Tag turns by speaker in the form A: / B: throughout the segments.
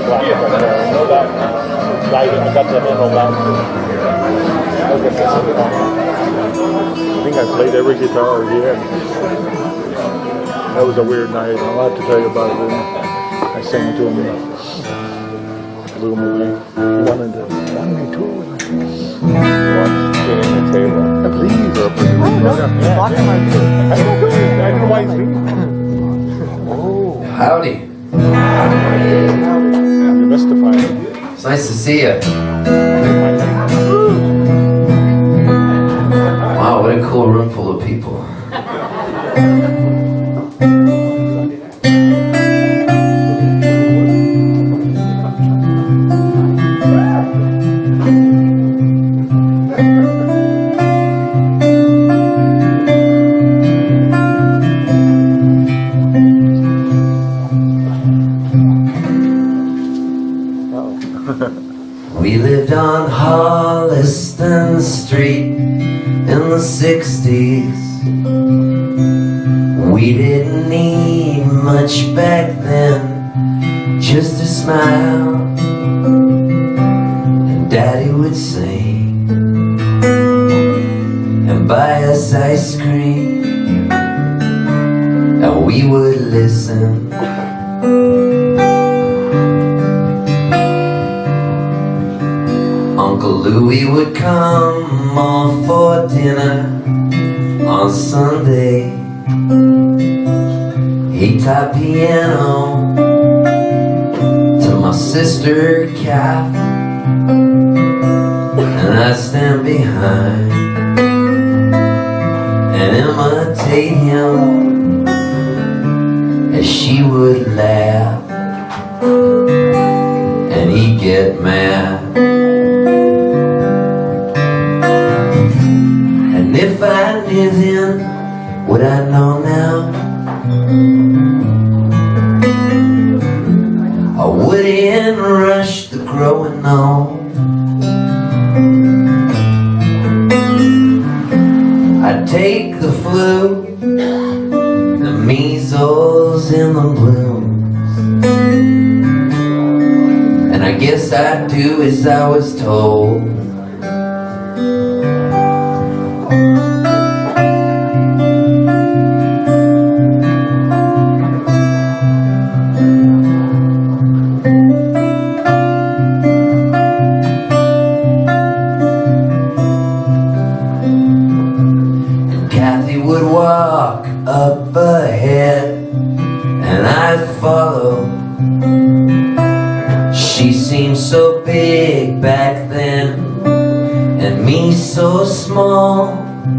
A: black, but no that. I got them in on that. I think I played every guitar he had. That was a weird night. I'll have to tell you about it. I sang to him a little movie. He wanted to tour with me.
B: Getting the table.
A: Please.
C: Oh, no. Blocking my view.
A: I don't know why he's leaving.
D: Howdy.
A: You're mystifying.
D: It's nice to see you. Wow, what a cool room full of people. We lived on Holliston Street in the 60s. We didn't need much back then, just a smile, and Daddy would sing and buy us ice cream, and we would listen. Uncle Louie would come on for dinner on Sunday. He taught piano to my sister Kath, and I stand behind and imitate him as she would laugh and he'd get mad. And if I knew then what I know now, I wouldn't rush the growing old. I'd take the flu, the measles and the blues, and I guess I'd do as I was told. Would walk up ahead and I'd follow. She seemed so big back then and me so small,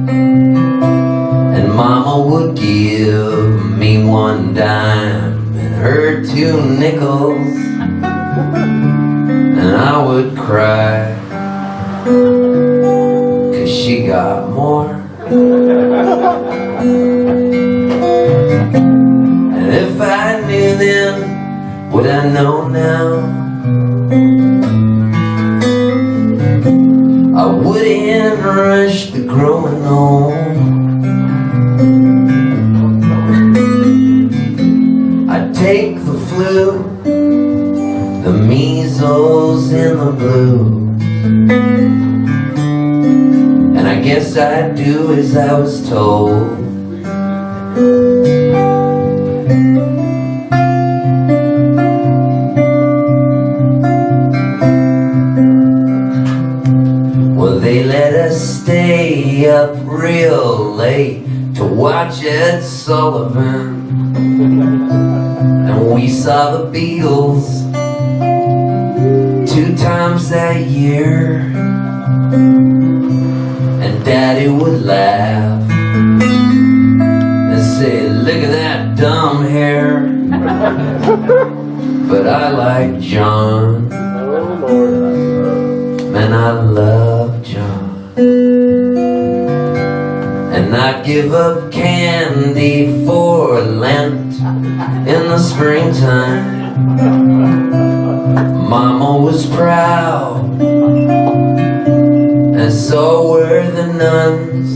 D: and Mama would give me one dime and her 2 nickels, and I would cry 'cause she got more. And if I knew then what I know now, I wouldn't rush the growing old. I'd take the flu, the measles and the blues, and I guess I'd do as I was told. Well, they let us stay up real late to watch Ed Sullivan, and we saw the Beatles 2 times that year. And Daddy would laugh and say, look at that dumb hair. But I like John. Man, I love John. And I'd give up candy for Lent in the springtime. Mama was proud, and so were the nuns.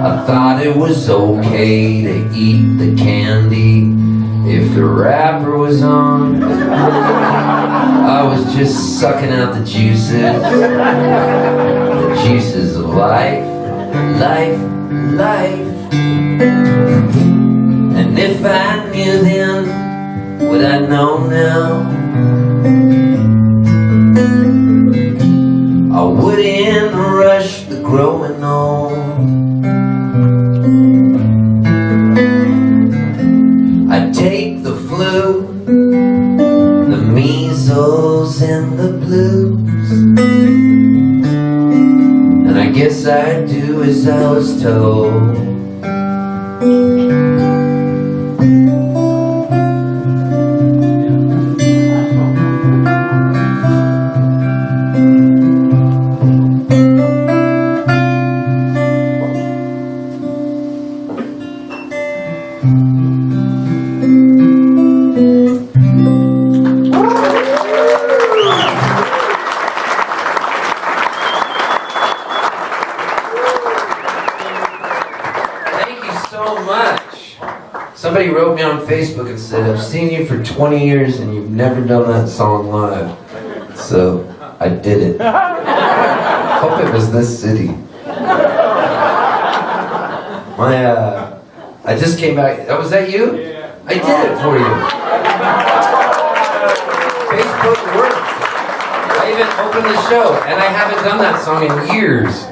D: I thought it was okay to eat the candy If the rapper was on, I was just sucking out the juices of life, life, life. And if I knew then what I know now, I wouldn't rush the growing old. I'd take the flu, the measles and the blues, and I guess I'd do as I was told. Somebody wrote me on Facebook and said, I've seen you for 20 years and you've never done that song live. So, I did it. Hope it was this city. I just came back. Oh, was that you? Yeah. I did it for you. Facebook worked. I even opened the show, and I haven't done that song in years.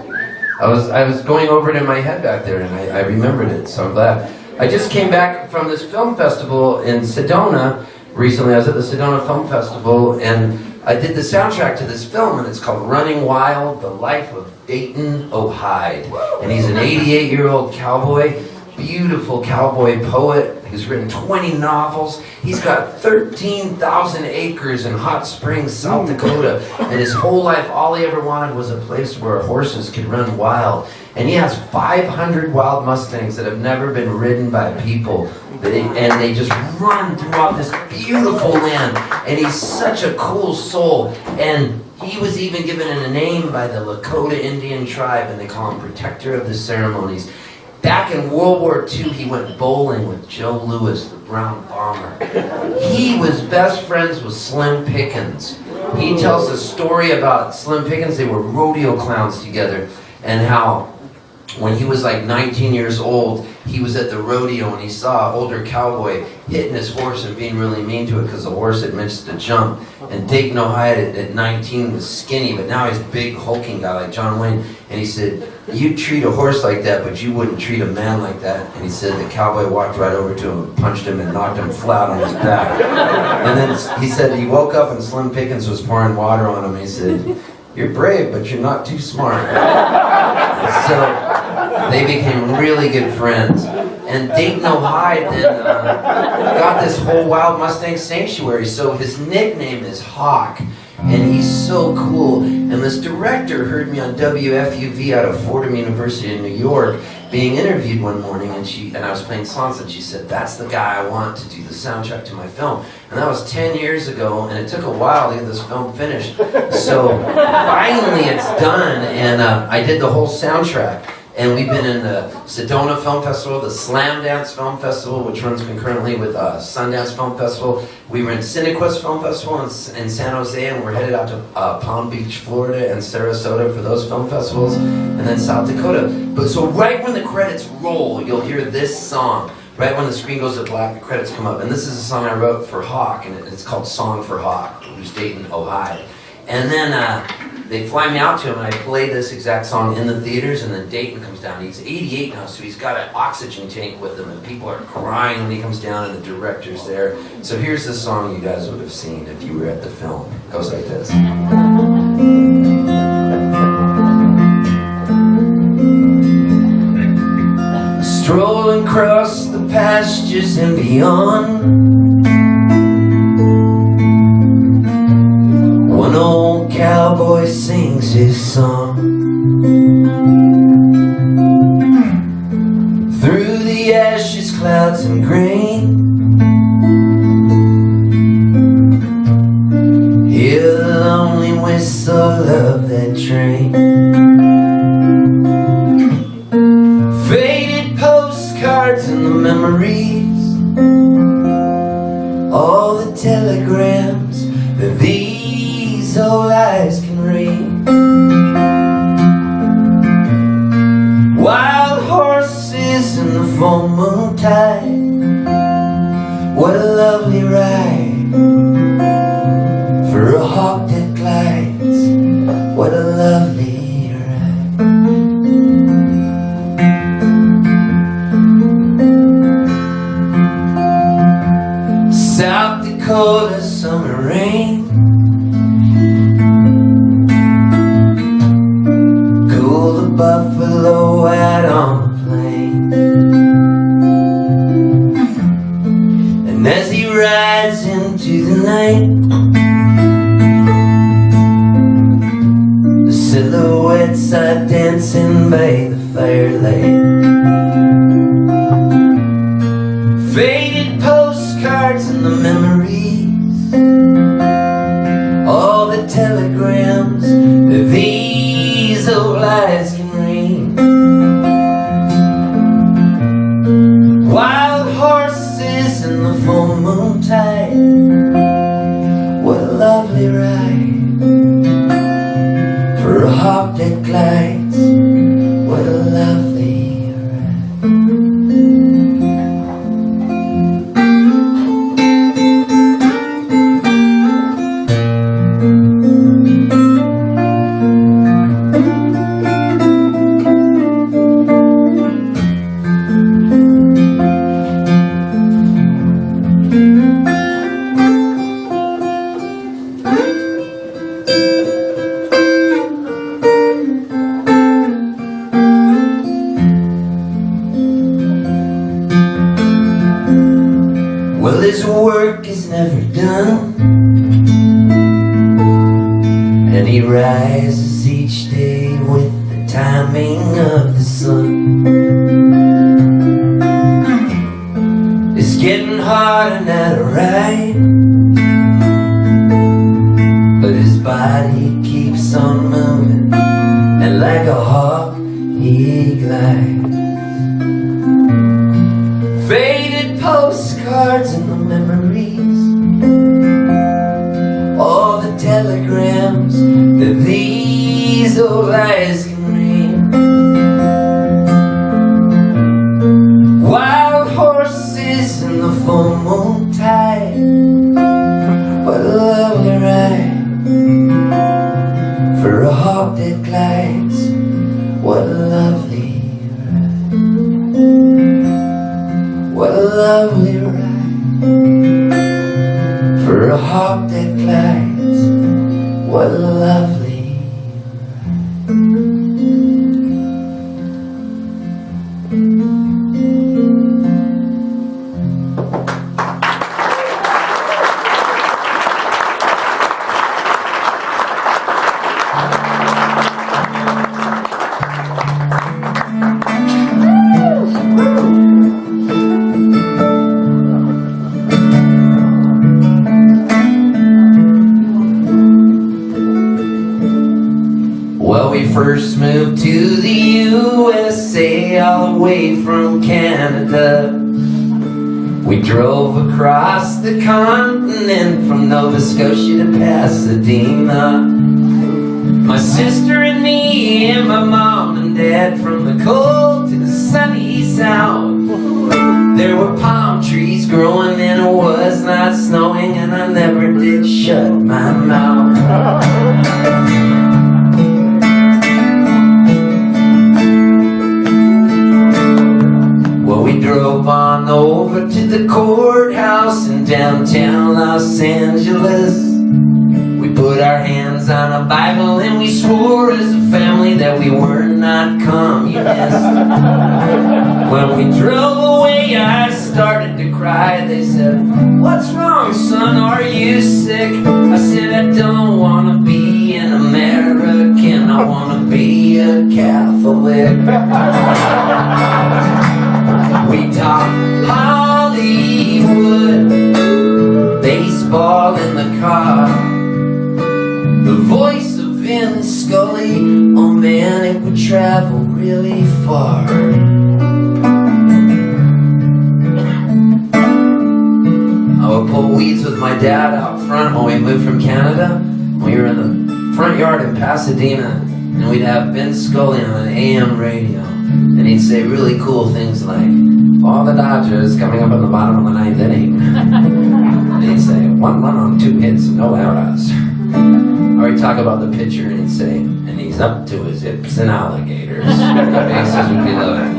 D: I was going over it in my head back there, and I remembered it, so I'm glad. I just came back from this film festival in Sedona recently. I was at the Sedona Film Festival, and I did the soundtrack to this film, and it's called Running Wild, The Life of Dayton O'Hyde. And he's an 88-year-old cowboy, beautiful cowboy poet. He's written 20 novels. He's got 13,000 acres in Hot Springs, South Dakota. And his whole life, all he ever wanted was a place where horses could run wild. And he has 500 wild Mustangs that have never been ridden by people. And they just run throughout this beautiful land. And he's such a cool soul. And he was even given a name by the Lakota Indian tribe, and they call him Protector of the Ceremonies. Back in World War II, he went bowling with Joe Louis, the Brown Bomber. He was best friends with Slim Pickens. He tells a story about Slim Pickens. They were rodeo clowns together, and how when he was like 19 years old, he was at the rodeo and he saw an older cowboy hitting his horse and being really mean to it because the horse had missed a jump. And Dayton O'Hyde at 19 was skinny, but now he's a big hulking guy like John Wayne. And he said, "You treat a horse like that, but you wouldn't treat a man like that." And he said the cowboy walked right over to him, punched him, and knocked him flat on his back. And then he said he woke up and Slim Pickens was pouring water on him. He said, "You're brave, but you're not too smart." So they became really good friends. And Dayton O'Hyde then got this whole Wild Mustang sanctuary, so his nickname is Hawk. And he's so cool. And this director heard me on WFUV out of Fordham University in New York being interviewed one morning, and I was playing songs, and she said, "That's the guy I want to do the soundtrack to my film." And that was 10 years ago, and it took a while to get this film finished. So finally it's done, and I did the whole soundtrack. And we've been in the Sedona Film Festival, the Slam Dance Film Festival, which runs concurrently with Sundance Film Festival. We were in Cinequest Film Festival in San Jose, and we're headed out to Palm Beach, Florida, and Sarasota for those film festivals, and then South Dakota. But so right when the credits roll, you'll hear this song. Right when the screen goes to black, the credits come up. And this is a song I wrote for Hawk, and it's called Song for Hawk, who's Dayton O'Hyde. And then they fly me out to him, and I play this exact song in the theaters, and then Dayton comes down. He's 88 now, so he's got an oxygen tank with him, and people are crying when he comes down, and the director's there. So here's the song you guys would have seen if you were at the film. It goes like this. Strolling across the pastures and beyond, one old cowboy sings his song. Through the ashes, clouds, and grain, hear the lonely whistle of that train. Faded postcards and the memories telegrams that these old eyes can read. Wild horses in the full moon tide, what a lovely ride for a hawk that glides, what a lovely ride. South Dakota summer rain, cool the buffalo out on the plain. And as he rides into the night, the silhouettes are dancing by the firelight. Faded postcards and the memories, all the telegrams that these old eyes can read. Wild horses in the full moon tide, what a lovely ride for a hawk that glides, what a lovely ride. Well, his work is never done, and he rises each day with the timing of the sun. It's getting harder now to ride, but his body keeps on moving, and like a hawk he glides. Faded postcards and the memories, all the telegrams that these old eyes can read. Wild horses in the full moon tide, what a lovely ride for a hawk that glides, what a lovely ride, what a lovely ride for a hawk that glides, what a lovely ride. Well, we first moved to the USA all the way from Canada. We drove across the continent from Nova Scotia to Pasadena. My sister and me and my mom and dad, from the cold to the sunny south. There were palm trees growing and it was not snowing, and I never did shut my mouth. Well, we drove on over to the courthouse in downtown Los Angeles. We put our hands on a Bible and we swore as a family that we were not communists. When we drove away, I started to cry. They said, "What's wrong, son? Are you sick?" I said, "I don't want to be an American. I want to be a Catholic." We talked Hollywood, baseball in the car, the voice of Vin Scully. Oh man, it would travel really far. I would pull weeds with my dad out front when we moved from Canada. We were in the front yard in Pasadena, and we'd have Ben Scully on an AM radio, and he'd say really cool things like, "All the Dodgers coming up on the bottom of the ninth inning." And he'd say, 1 run on 2 hits, no errors. Or he'd talk about the pitcher, and he'd say, "And he's up to his hips in alligators." The bases would be like,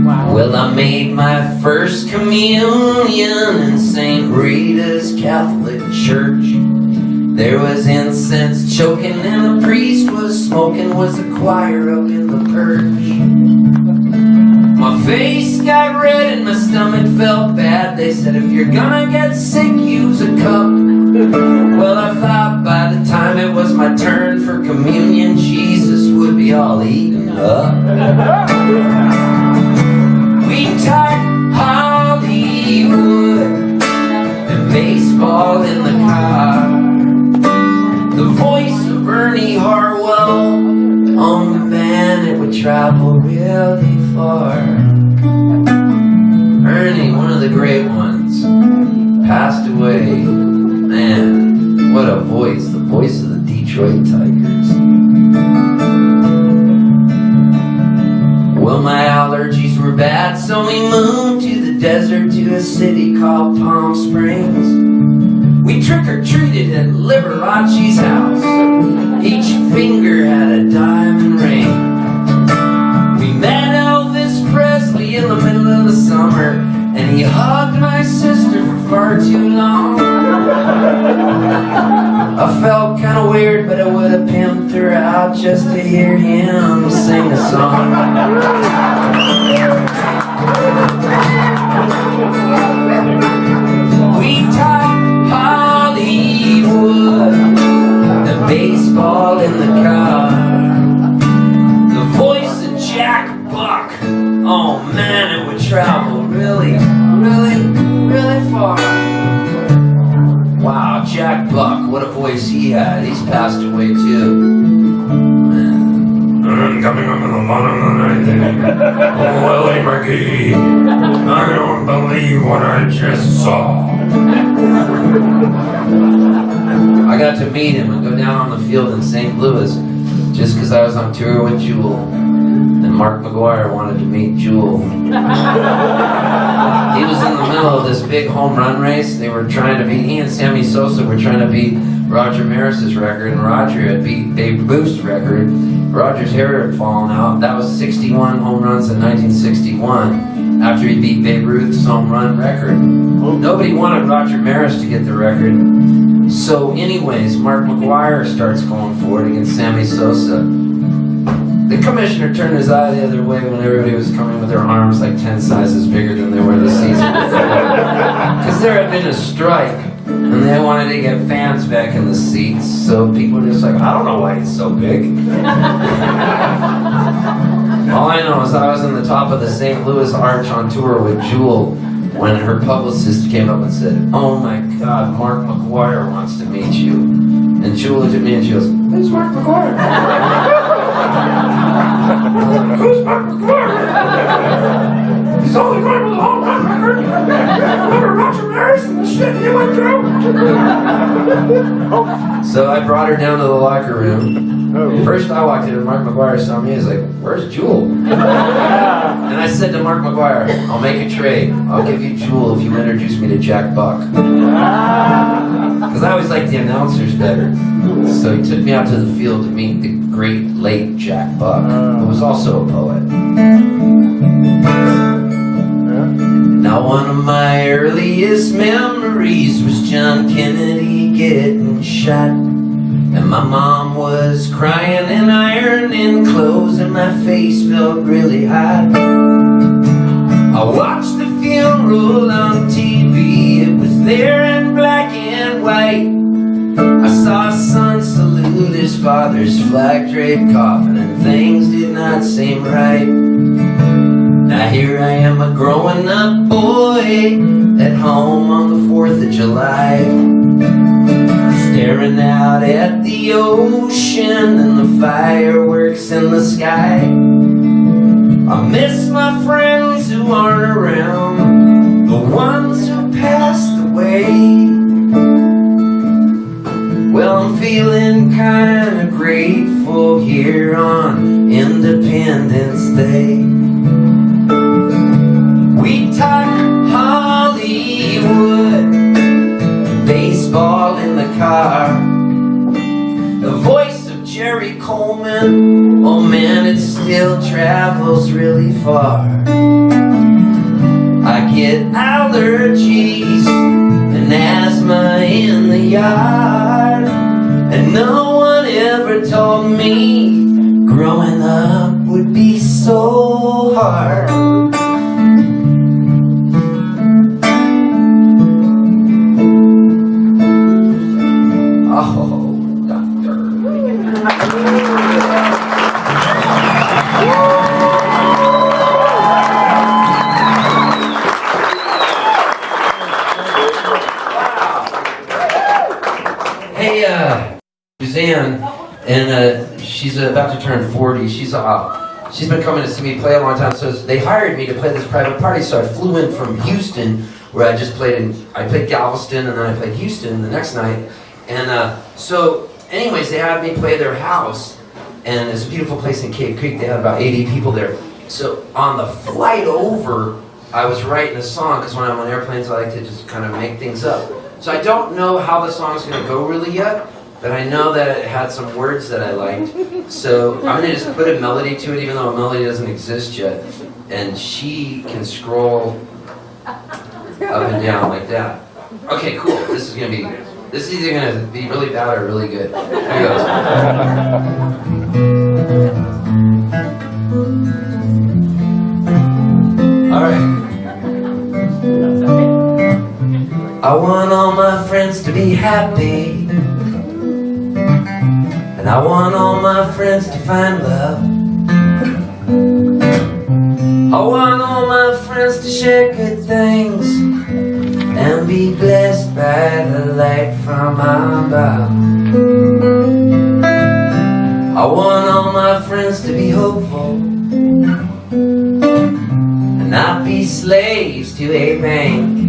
D: wow. Well, I made my first communion in St. Rita's Catholic Church. There was incense choking and the priest was smoking, was the choir up in the perch. My face got red and my stomach felt bad. They said, if you're gonna get sick, use a cup. Well, I thought by the time it was my turn for communion, Jesus would be all eaten up. We talked Hollywood and baseball in the car. The voice of Ernie Harwell on the van, it would travel really far. Ernie, one of the great ones, passed away. Man, what a voice, the voice of the Detroit Tigers. Well, my allergies were bad, so we moved to the desert, to a city called Palm Springs. We trick-or-treated at Liberace's house. Each finger had a diamond ring. We met Elvis Presley in the middle of the summer, and he hugged my sister for far too long. I felt kind of weird, but I would have pimped her out just to hear him sing a song. We talked Hollywood, the baseball in the car, the voice of Jack Buck. Oh man, it would travel really, really, really far. Wow, Jack Buck, what a voice he had. He's passed away too. Man. Coming up in the bottom of the ninth inning. Oh, Willie McGee, I don't believe what I just saw. I got to meet him and go down on the field in St. Louis just because I was on tour with Jewel. And Mark McGuire wanted to meet Jewel. He was in the middle of this big home run race. They were trying to beat, he and Sammy Sosa were trying to beat Roger Maris's record, and Roger had beat Babe Ruth's record. Roger's hair had fallen out. That was 61 home runs in 1961 after he beat Babe Ruth's home run record. Nobody wanted Roger Maris to get the record. So anyways, Mark McGuire starts going for it against Sammy Sosa. The commissioner turned his eye the other way when everybody was coming with their arms like 10 sizes bigger than they were the season before. Because there had been a strike, and they wanted to get fans back in the seats, so people were just like, I don't know why he's so big. All I know is I was in the top of the St. Louis Arch on tour with Jewel when her publicist came up and said, oh my God, Mark McGuire wants to meet you. And Jewel looked at me and she goes, who's Mark McGuire? Who's Mark McGuire? He's the only guy with a home run record. Remember Roger Maris and the shit he went through? So I brought her down to the locker room. First I walked in and Mark McGuire saw me. He's like, where's Jewel? And I said to Mark McGuire, I'll make a trade. I'll give you Jewel if you introduce me to Jack Buck. Because I always liked the announcers better. So he took me out to the field to meet the great late Jack Buck, who was also a poet. Now one of my earliest memories was John Kennedy getting shot. And my mom was crying and ironing clothes and my face felt really hot. I watched the funeral on TV, it was there in black and white. I saw a son salute his father's flag-draped coffin and things did not seem right. Now here I am, a growing up boy at home on the 4th of July, staring out at the ocean and the fireworks in the sky. I miss my friends who aren't around, the ones who passed away. away. Well, I'm feeling kinda grateful here on Independence Day. We talk Hollywood, baseball in the car. The voice of Jerry Coleman, oh man, it still travels really far. I get allergies and asthma in the yard, and no one ever told me growing up would be so hard. Oh, doctor. Hey, Suzanne, and she's about to turn 40. She's been coming to see me play a long time, so they hired me to play this private party. So I flew in from Houston, where I played Galveston, and then I played Houston the next night. And so, anyways, they had me play their house, and it's a beautiful place in Cave Creek. They had about 80 people there. So on the flight over, I was writing a song, because when I'm on airplanes, I like to just kind of make things up. So I don't know how the song's going to go really yet, but I know that it had some words that I liked. So I'm going to just put a melody to it, even though a melody doesn't exist yet. And she can scroll up and down like that. Okay, cool. This is either going to be really bad or really good. Here goes. All right. I want all my friends to be happy, and I want all my friends to find love. I want all my friends to share good things and be blessed by the light from above. I want all my friends to be hopeful and not be slaves to a bank.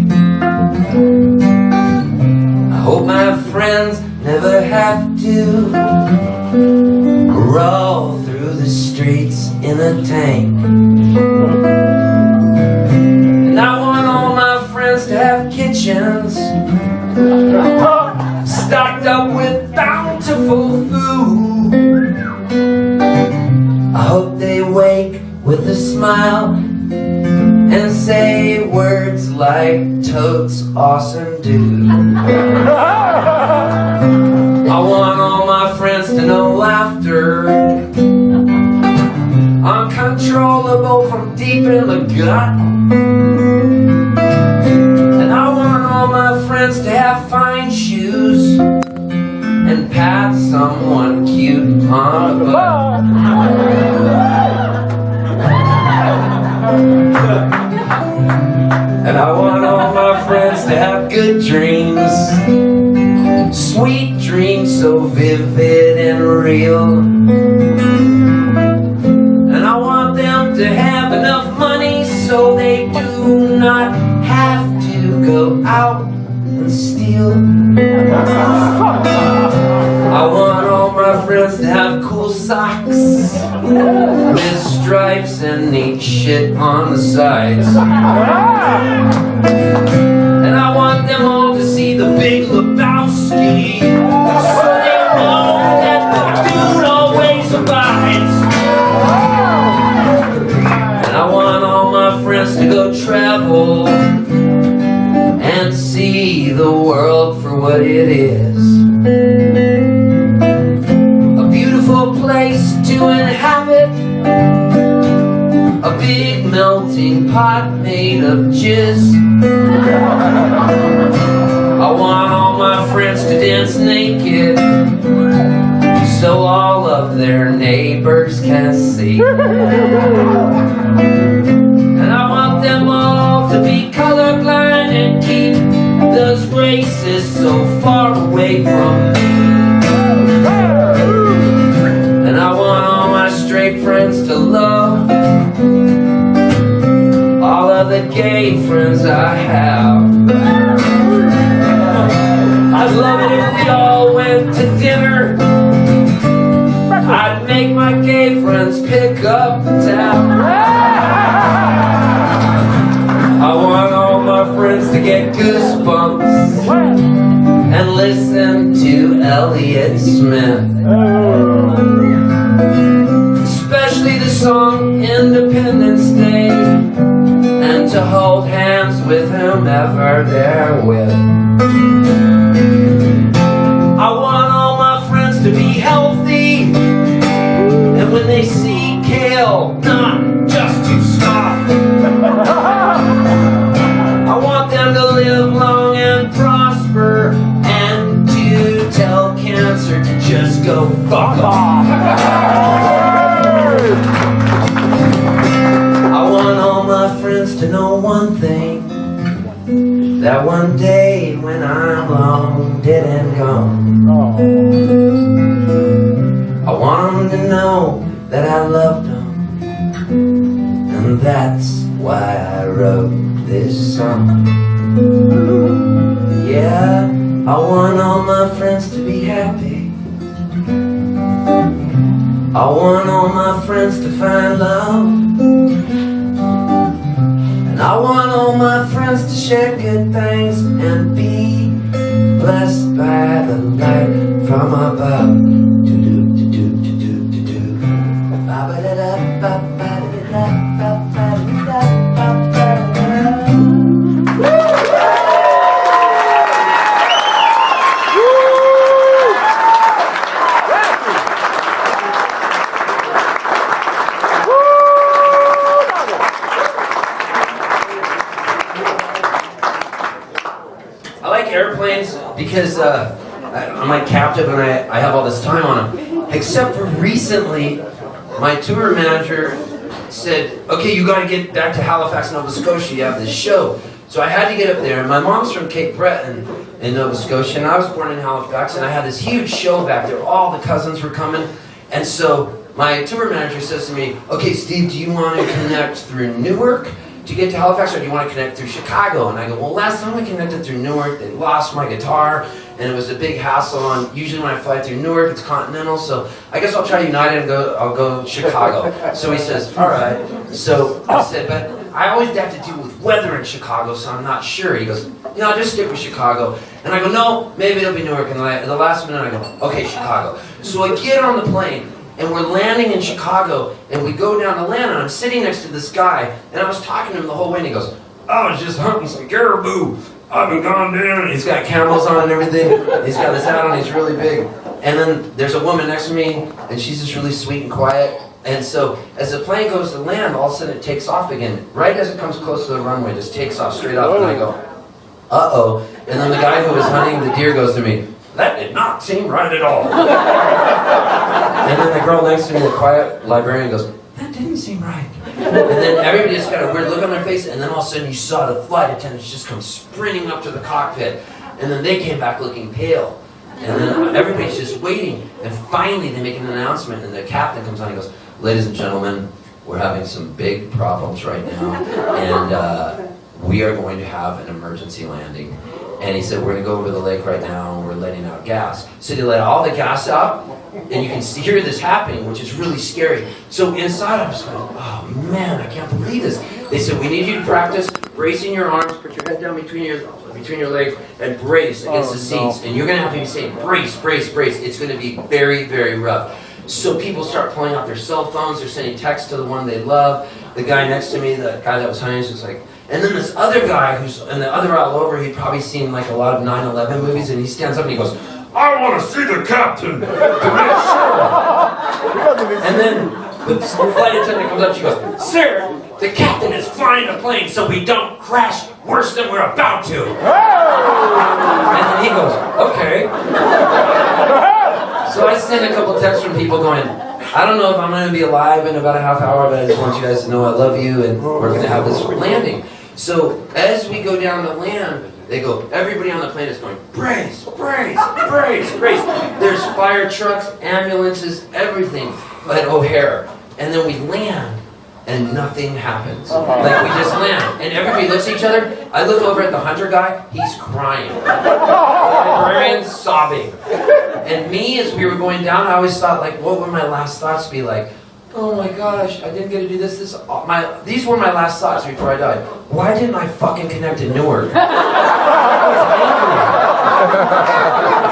D: I hope my friends never have to crawl through the streets in a tank. And I want all my friends to have kitchens stocked up with bountiful food. I hope they wake with a smile and say words like totes awesome dude. I want all my friends to know laughter uncontrollable from deep in the gut. And I want all my friends to have fine shoes and pat someone cute on the butt. And I want all my friends to have good dreams, sweet dreams so vivid and real. And I want them to have enough money so they do not have to go out and steal. I want all my friends to have cool socks with stripes and neat shit on the sides. And I want them all to see the Big Lebowski, so they know that the dude always abides. And I want all my friends to go travel and see the world for what it is. A beautiful place to inhabit, a big melting pot made of jizz. I want all my friends to dance naked so all of their neighbors can see. And I want them all to be colorblind and keep those racists so far away from me. And I want all my straight friends to love all of the gay friends I have. listen to Elliott Smith. Especially the song Independence Day, and to hold hands with whomever they're with. I want all my friends to be healthy, and when they see kale, not just to scoff. I want them to live long and prosper, and to tell cancer to just go fuck off. I want all my friends to know one thing, that one day when I'm long dead and gone, I want them to know that I loved them, and that's why I wrote this song. Yeah, I want all my friends to be happy. I want all my friends to find love, and I want all my friends to share good things and be blessed by the light from above. Airplanes because I'm like captive and I have all this time on them. Except for recently, my tour manager said, okay, you gotta get back to Halifax, Nova Scotia, you have this show. So I had to get up there, and my mom's from Cape Breton in Nova Scotia, and I was born in Halifax, and I had this huge show back there. All the cousins were coming, and so my tour manager says to me, okay, Steve, do you want to connect through Newark to get to Halifax, or do you want to connect through Chicago? And I go, well, last time I connected through Newark, they lost my guitar, and it was a big hassle. And usually when I fly through Newark, it's continental, so I guess I'll try United and I'll go Chicago. So he says, all right. So I said, but I always have to deal with weather in Chicago, so I'm not sure. He goes, I'll just stick with Chicago. And I go, no, maybe it'll be Newark. And at the last minute, I go, okay, Chicago. So I get on the plane, and we're landing in Chicago, and we go down to land, and I'm sitting next to this guy, and I was talking to him the whole way, and he goes, I was just hunting some caribou. I've been gone down, and he's got camels on and everything. He's got his hat on, he's really big. And then there's a woman next to me, and she's just really sweet and quiet. And so as the plane goes to land, all of a sudden it takes off again. Right as it comes close to the runway, it just takes off straight up, and I go, uh-oh. And then the guy who was hunting the deer goes to me, that did not seem right at all. And then the girl next to me, the quiet librarian, goes, that didn't seem right. And then everybody just got a weird look on their face, and then all of a sudden you saw the flight attendants just come sprinting up to the cockpit, and then they came back looking pale. And then everybody's just waiting, and finally they make an announcement, and the captain comes on and goes, ladies and gentlemen, we're having some big problems right now, and we are going to have an emergency landing. And he said, we're going to go over the lake right now, and we're letting out gas. So they let all the gas out, and you can hear this happening, which is really scary. So inside, I'm just going, oh man, I can't believe this. They said, we need you to practice bracing your arms, put your head down between your legs, and brace against the seats. And you're going to have to be saying, brace, brace, brace. It's going to be very, very rough. So people start pulling out their cell phones, they're sending texts to the one they love. The guy next to me, the guy that was hunting, was like, and then this other guy who's, and the other all over, he'd probably seen like a lot of 9/11 movies, and he stands up and he goes, I want to see the captain to make sure. And then the flight attendant comes up, she goes, sir, the captain is flying the plane so we don't crash worse than we're about to. And then he goes, okay. So I sent a couple texts from people going, I don't know if I'm going to be alive in about a half hour, but I just want you guys to know I love you, and we're going to have this landing. So as we go down to land, they go, everybody on the plane is going, brace, brace, brace, brace. There's fire trucks, ambulances, everything at O'Hare. And then we land, and nothing happens. Like we just land, and everybody looks at each other. I look over at the hunter guy, he's crying. The librarian's sobbing. And me, as we were going down, I always thought, like, what would my last thoughts be like? Oh my gosh, I didn't get to do this. These were my last thoughts before I died. Why didn't I fucking connect to Newark? I was angry.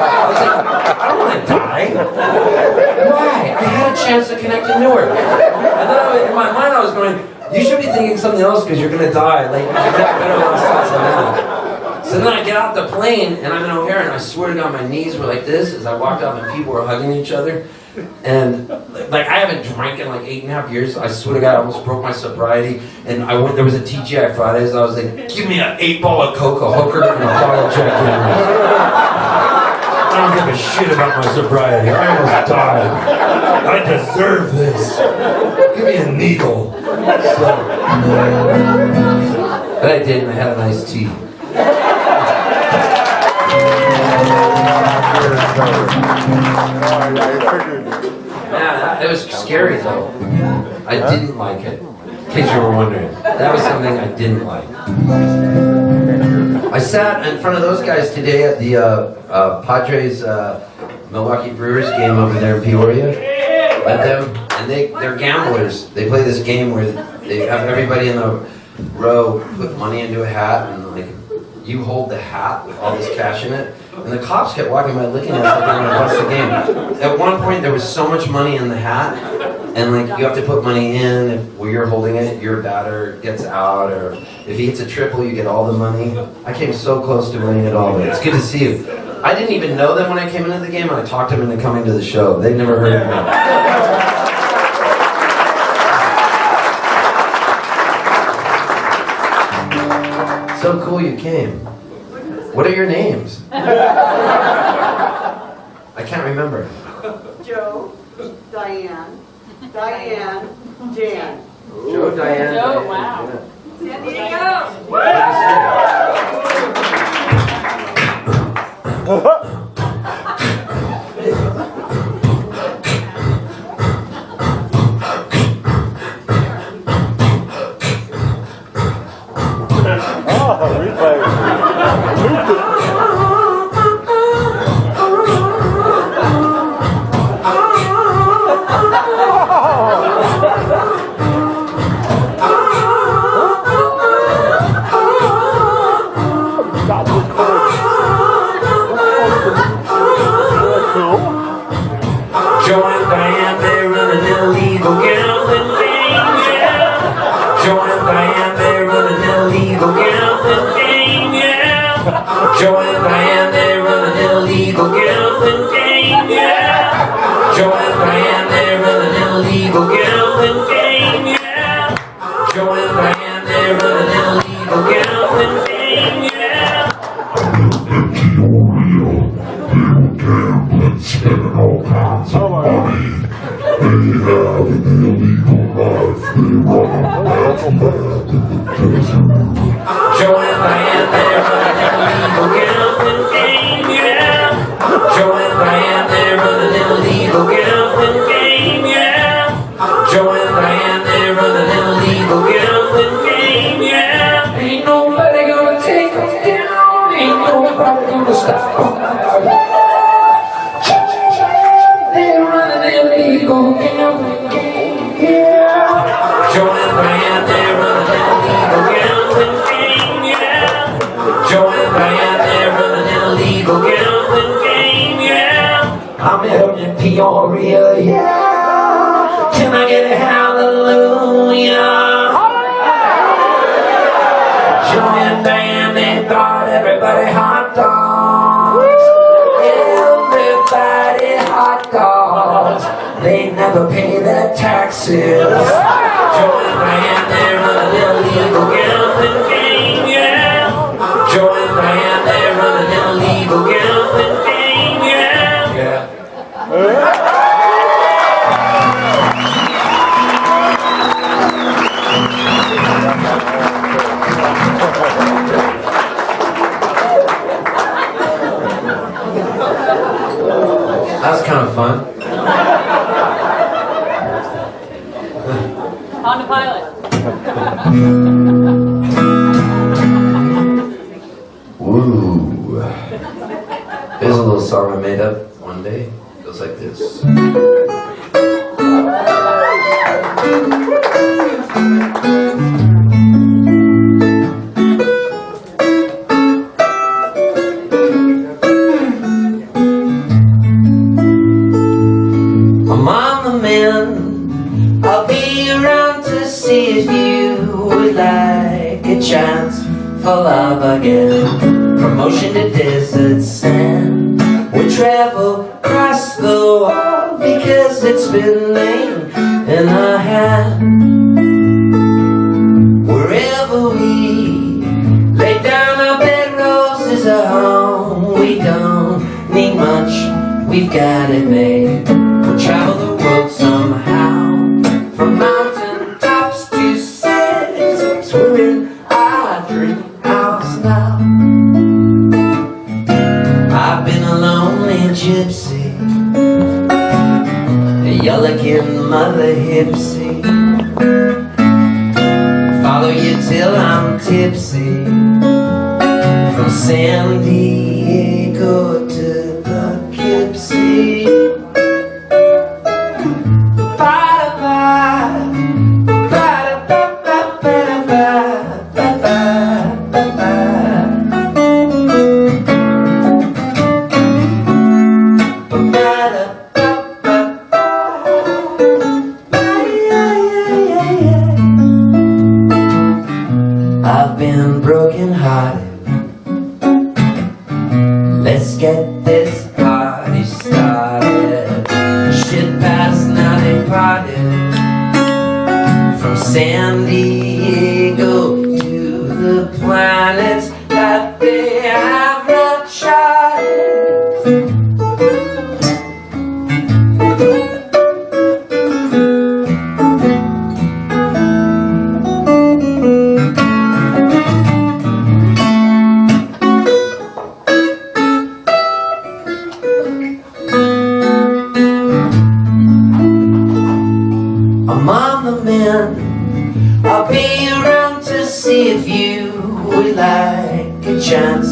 D: chance to connect to Newark. And then in my mind I was going, you should be thinking something else because you're gonna die. Like, you should have better thoughts than that. So then I get out the plane and I'm in O'Hare and I swear to God my knees were like this as I walked out and people were hugging each other. And like I haven't drank in like 8.5 years. I swear to God, I almost broke my sobriety. And there was a TGI Fridays. I was like, give me an 8-ball of Coke, a hooker, and a bottle of Jack Daniels. I don't give a shit about my sobriety. I almost died. I deserve this. Give me a needle. So, but I did, and I had a nice tea. Yeah, it was scary though. I didn't like it. In case you were wondering, that was something I didn't like. I sat in front of those guys today at the Padres Milwaukee Brewers game over there in Peoria. Met them, and they're gamblers. They play this game where they have everybody in the row put money into a hat, and like you hold the hat with all this cash in it. And the cops kept walking by looking at us like they were gonna bust the game. At one point there was so much money in the hat, and like you have to put money in. If where you're holding it, your batter gets out, or if he hits a triple, you get all the money. I came so close to winning it all, but it's good to see you. I didn't even know them when I came into the game, and I talked them into coming to the show. They'd never heard of me. So cool you came. What are your names? I can't remember.
E: Joe, Diane, Jan.
D: Joe, Diane.
C: Joe, wow.
E: San Diego.
D: Joe and Diane, they run an illegal gambling game, yeah. Joe and Diane, they run an illegal gambling game, yeah. Joe and Diane, they run an illegal gambling game, yeah. Joe and Diane, they run an illegal gambling game, yeah. Joe and Diane, they run an illegal gambling game, yeah.
F: Spending all kinds of money. They have an illegal life. They run a meth lab in the desert.
D: Joe and Diane, they run an illegal gambling game, yeah. Joe and Diane, they run an illegal gambling game, yeah. Joe and Diane, they run an illegal gambling game, yeah. Ain't nobody gonna take them down. Ain't nobody gonna stop them. They run an illegal gambling game, yeah. Joe and Diane, they run an illegal gambling game, yeah. Joe and Diane, they run an illegal gambling game, yeah. I'm in Peoria, yeah. Can I get a hallelujah? Joe and Diane, they bought everybody hot dogs. Everybody hot dogs. They never pay their taxes. Joe and Diane, they run an illegal gambling game, yeah. Joe and Diane, they run an illegal gambling game, yeah. Yeah. That was kind of fun.
C: Honda Pilot.
D: Woo. Here's a little song I made up one day. It goes like this. I'm on the mend. like a chance for love again. Promotion to desert sand. We travel across the wall because it's been laid in our hand. Wherever we lay down our bedrolls is a home. We don't need much, we've got it made. We'll travel the world somehow, from mountain tops to cities. We're in our dream house now. I've been a lonely gypsy, a yollickin' mother hipsy. Follow you till I'm tipsy, from San Diego to Poughkeepsie. I've been broken hearted. Let's get this party started. Shit past now departed, from San Diego to the planets that they have not charted. I'm on the mend. I'll be around to see if you would like a chance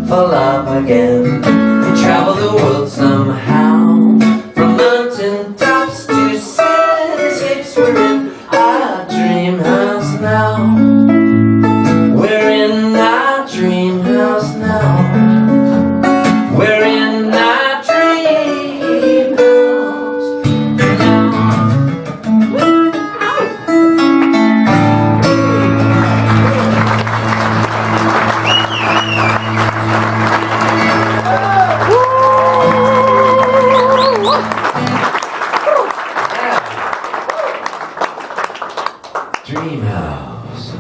D: for love again. We travel the world somehow, from mountain tops to cities. We're in our dream house now. We're in our dream house now. We're in our dream house now. Dream house.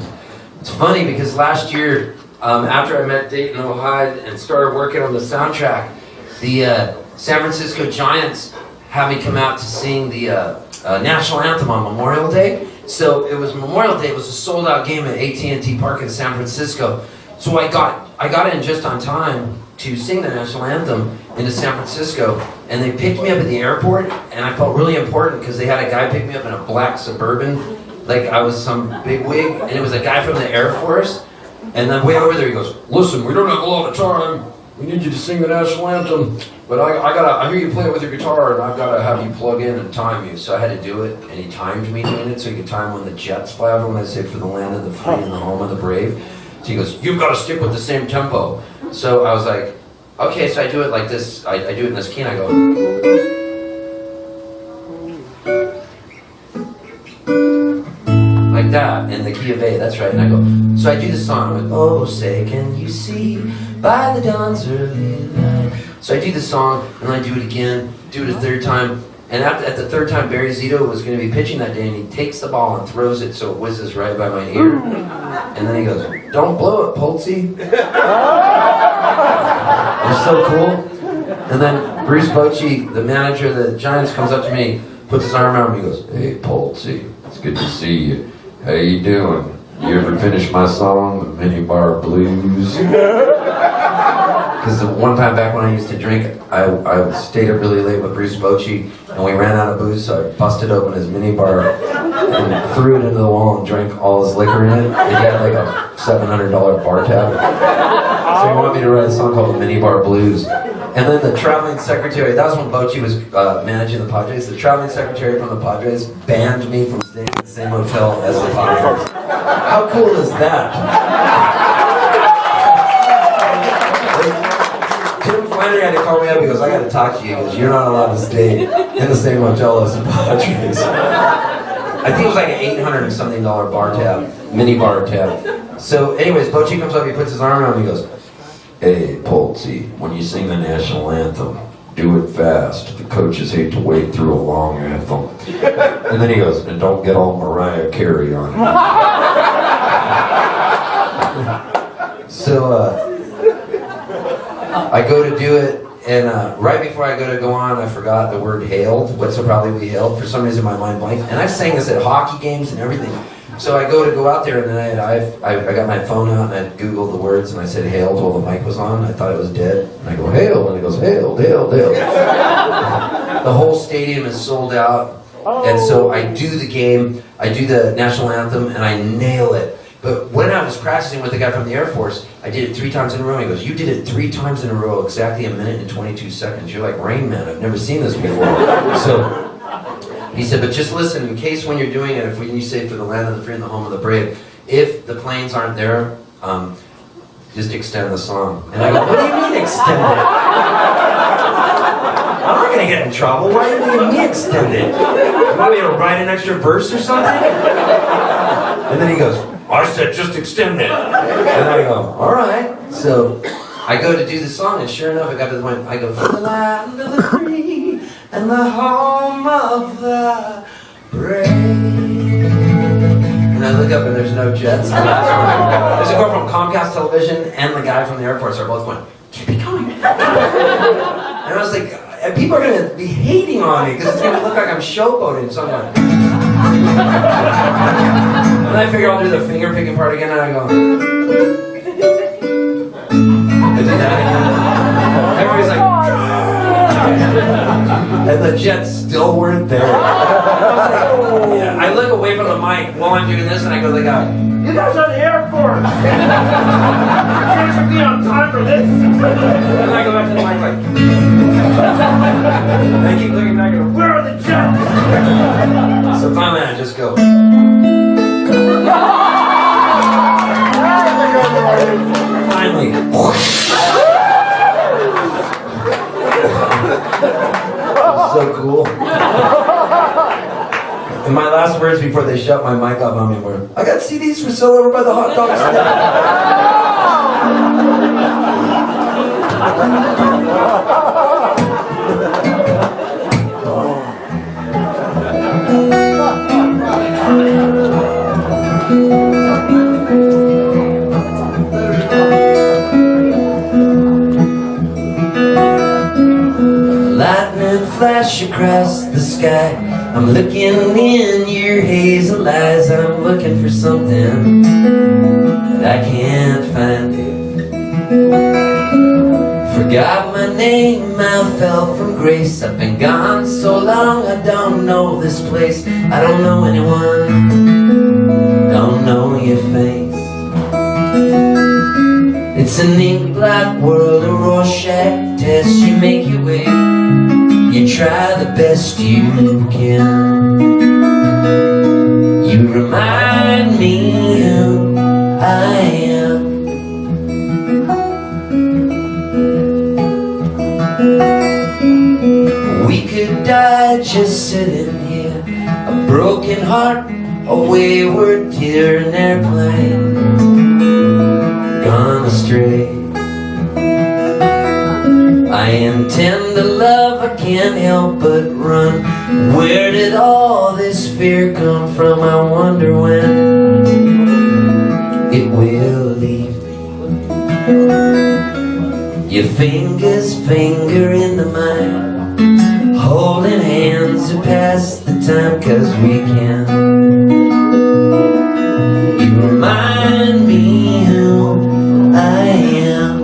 D: It's funny because last year, after I met Dayton Ohio and started working on the soundtrack, the San Francisco Giants had me come out to sing the national anthem on Memorial Day. So it was Memorial Day. It was a sold-out game at AT&T Park in San Francisco. So I got in just on time to sing the national anthem into San Francisco, and they picked me up at the airport, and I felt really important because they had a guy pick me up in a black Suburban, like I was some big wig, and it was a guy from the Air Force. And then way over there he goes, "Listen, we don't have a lot of time. We need you to sing the national anthem, but I hear you play it with your guitar, and I've gotta have you plug in and time you." So I had to do it, and he timed me doing it so he could time when the jets fly over, when I say for the land of the free and the home of the brave. So he goes, "You've got to stick with the same tempo." So I was like, okay, so I do it like this. I do it in this key, and I go like that in the key of A. That's right. And I go. So I do this song. I'm like, "Oh, say can you see by the dawn's early light." So I do the song, and I do it again. Do it a third time. And at the third time, Barry Zito was going to be pitching that day, and he takes the ball and throws it so it whizzes right by my ear. And then he goes, "Don't blow it, Poltzy." It's so cool. And then Bruce Bochy, the manager of the Giants, comes up to me, puts his arm around me, and he goes, "Hey, Poltzy, it's good to see you. How you doing? You ever finish my song, The Minibar Blues?" Because the one time back when I used to drink, I stayed up really late with Bruce Bochy, and we ran out of booze, so I busted open his minibar and threw it into the wall and drank all his liquor in it. And he had like a $700 bar tab. So he wanted me to write a song called The Minibar Blues. And then the traveling secretary, that was when Bochy was managing the Padres, the traveling secretary from the Padres banned me from staying in the same hotel as the Padres. How cool is that? Tim Flannery had to call me up. He goes, "I got to talk to you because you're not allowed to stay in the same hotel as the Padres." I think it was like an $800 and something bar tab. Mini bar tab. So anyways, Pochi comes up, he puts his arm around me, he goes, "Hey, Poltzy, when you sing the national anthem, do it fast. The coaches hate to wait through a long anthem." And then he goes, "And don't get all Mariah Carey on it." So I go to do it, and right before I go on, I forgot the word hailed. What's probably be hailed? For some reason, my mind blanked. And I've sang this at hockey games and everything. So I go out there, and then I got my phone out, and I Googled the words, and I said hailed while the mic was on. I thought it was dead. And I go, hail, and it goes, hailed, hailed, hailed. The whole stadium is sold out. And so I do the game, I do the national anthem, and I nail it. But when I was practicing with the guy from the Air Force, I did it 3 times in a row. He goes, "You did it 3 times in a row, exactly 1 minute and 22 seconds. You're like Rain Man. I've never seen this before." So he said, "But just listen, in case when you're doing it, if you say for the land of the free and the home of the brave, if the planes aren't there, just extend the song." And I go, "What do you mean extend it? I'm not going to get in trouble. Why are you making me extend it? You want me to write an extra verse or something?" And then he goes, "I said just extend it." And I go, "All right." So I go to do the song, and sure enough, I got to the point, I go, "For the land of the free and the home of the brave." And I look up, and there's no jets. There's a girl from Comcast Television and the guy from the Air Force are both going, "Keep it going." And I was like, people are going to be hating on me because it's going to look like I'm showboating. So I'm like, and I figure I'll do the finger picking part again, and I go, I did that again. Everybody's like, and the jets still weren't there. Yeah, I look away from the mic while I'm doing this, and I go to the guy, "You guys are the Air Force. You should be on time for this." And I go back to the mic like, and I keep looking back and go, "Where are the jets?" So finally I just go, finally, so cool. And my last words before they shut my mic off on me were, "I got CDs for sale over by the hot dog stand." Lightning flash across the sky. I'm looking in your hazel eyes. I'm looking for something, but I can't find it. Forgot my name, I fell from grace. I've been gone so long, I don't know this place. I don't know anyone, don't know your face. It's an ink blot world, a Rorschach test. You make your way, you try the best you can. You remind me who I am. We could die just sitting here, a broken heart, a wayward tear, an airplane gone astray. I intend to love, I can't help but run. Where did all this fear come from? I wonder when it will leave me. Your fingers finger into mine, holding hands to pass the time, 'cause we can. You remind me who I am.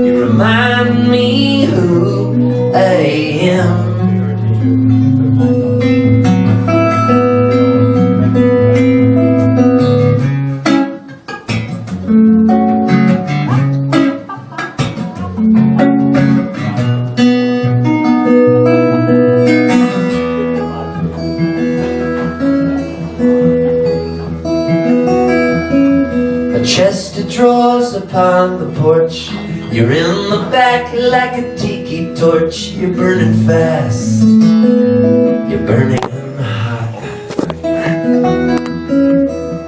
D: You remind me who I am. A chest of drawers upon the porch. You're in the back like a tiki torch. You're burning fast. You're burning hot.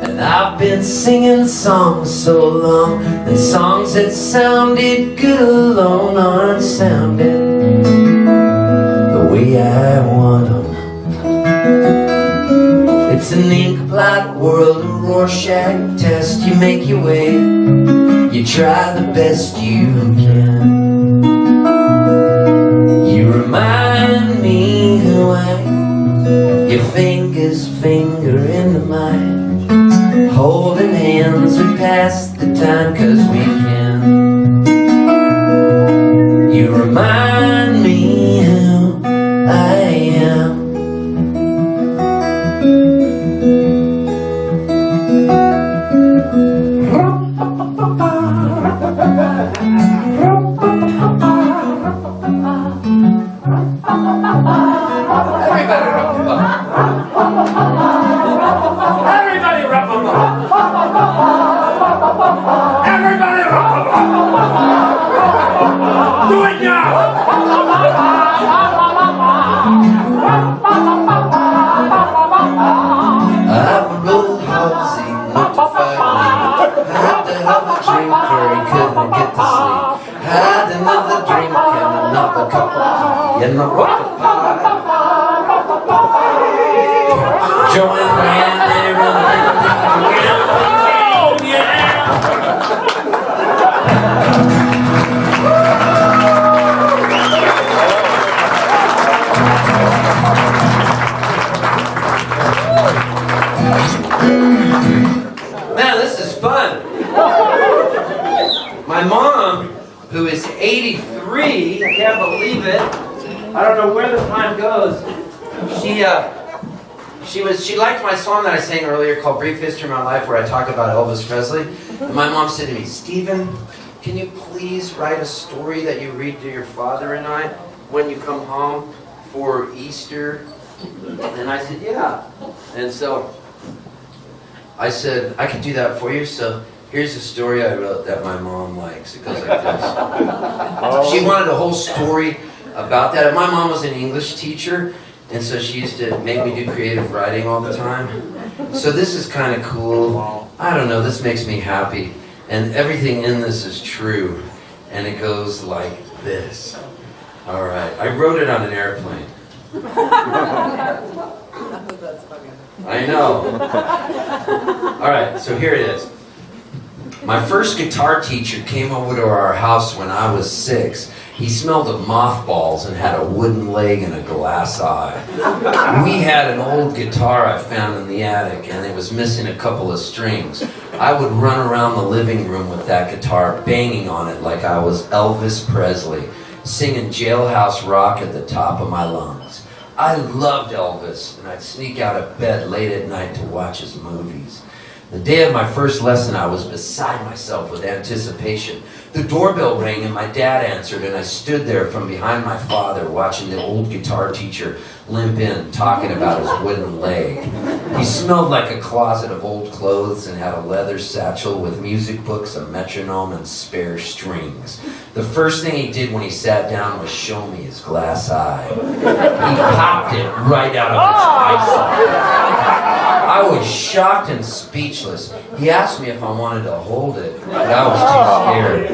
D: And I've been singing songs so long, and songs that sounded good alone aren't sounding the way I want them. It's an ink blot world, a Rorschach test. You make your way, you try the best you can. You remind me who I am. Your fingers finger into mine. Holding hands, we pass the time 'cause we can. You remind me who I am.
G: Everybody rub them up. Everybody rub them up. Do it now.
D: I rode Halsey, notified me. Had to have a drink or he couldn't get to sleep. Had another drink and another cup of tea and a rock pie. Joanne ran there and oh yeah! Man, this is fun. My mom, who is 83, I can't believe it. I don't know where the time goes. She liked my song that I sang earlier called Brief History of My Life, where I talk about Elvis Presley. And my mom said to me, Stephen, can you please write a story that you read to your father and I when you come home for Easter? And I said, yeah. And so I said, I can do that for you. So here's a story I wrote that my mom likes. It goes like this. She wanted a whole story about that. And my mom was an English teacher, and so she used to make me do creative writing all the time. So this is kind of cool. I don't know, this makes me happy. And everything in this is true. And it goes like this. All right, I wrote it on an airplane. I know. All right, so here it is. My first guitar teacher came over to our house when I was 6. He smelled of mothballs and had a wooden leg and a glass eye. We had an old guitar I found in the attic, and it was missing a couple of strings. I would run around the living room with that guitar, banging on it like I was Elvis Presley, singing Jailhouse Rock at the top of my lungs. I loved Elvis, and I'd sneak out of bed late at night to watch his movies. The day of my first lesson, I was beside myself with anticipation. The doorbell rang and my dad answered, and I stood there from behind my father watching the old guitar teacher limp in, talking about his wooden leg. He smelled like a closet of old clothes and had a leather satchel with music books, a metronome, and spare strings. The first thing he did when he sat down was show me his glass eye. He popped it right out of his eye socket. I was shocked and speechless. He asked me if I wanted to hold it, but I was too scared.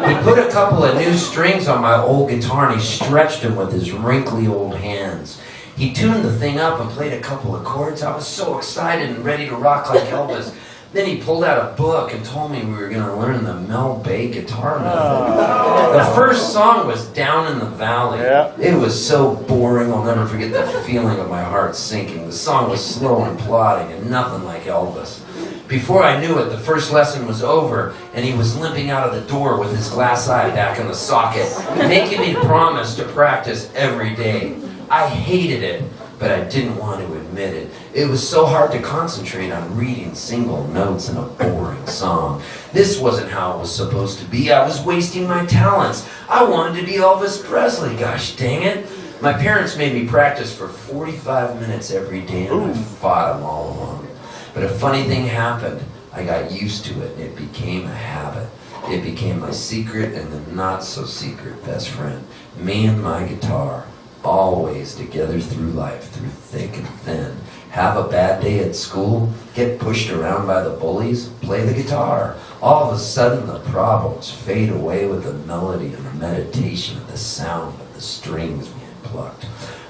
D: He put a couple of new strings on my old guitar and he stretched them with his wrinkly old hands. He tuned the thing up and played a couple of chords. I was so excited and ready to rock like Elvis. Then he pulled out a book and told me we were going to learn the Mel Bay guitar method. The first song was Down in the Valley. It was so boring, I'll never forget the feeling of my heart sinking. The song was slow and plodding and nothing like Elvis. Before I knew it, the first lesson was over and he was limping out of the door with his glass eye back in the socket, making me promise to practice every day. I hated it, but I didn't want to admit it. It was so hard to concentrate on reading single notes in a boring song. This wasn't how it was supposed to be. I was wasting my talents. I wanted to be Elvis Presley, gosh dang it. My parents made me practice for 45 minutes every day and I fought them all along. But a funny thing happened. I got used to it and it became a habit. It became my secret and the not so secret best friend. Me and my guitar always together through life, through thick and thin. Have a bad day at school, get pushed around by the bullies, play the guitar. All of a sudden the problems fade away with the melody and the meditation and the sound of the strings being plucked.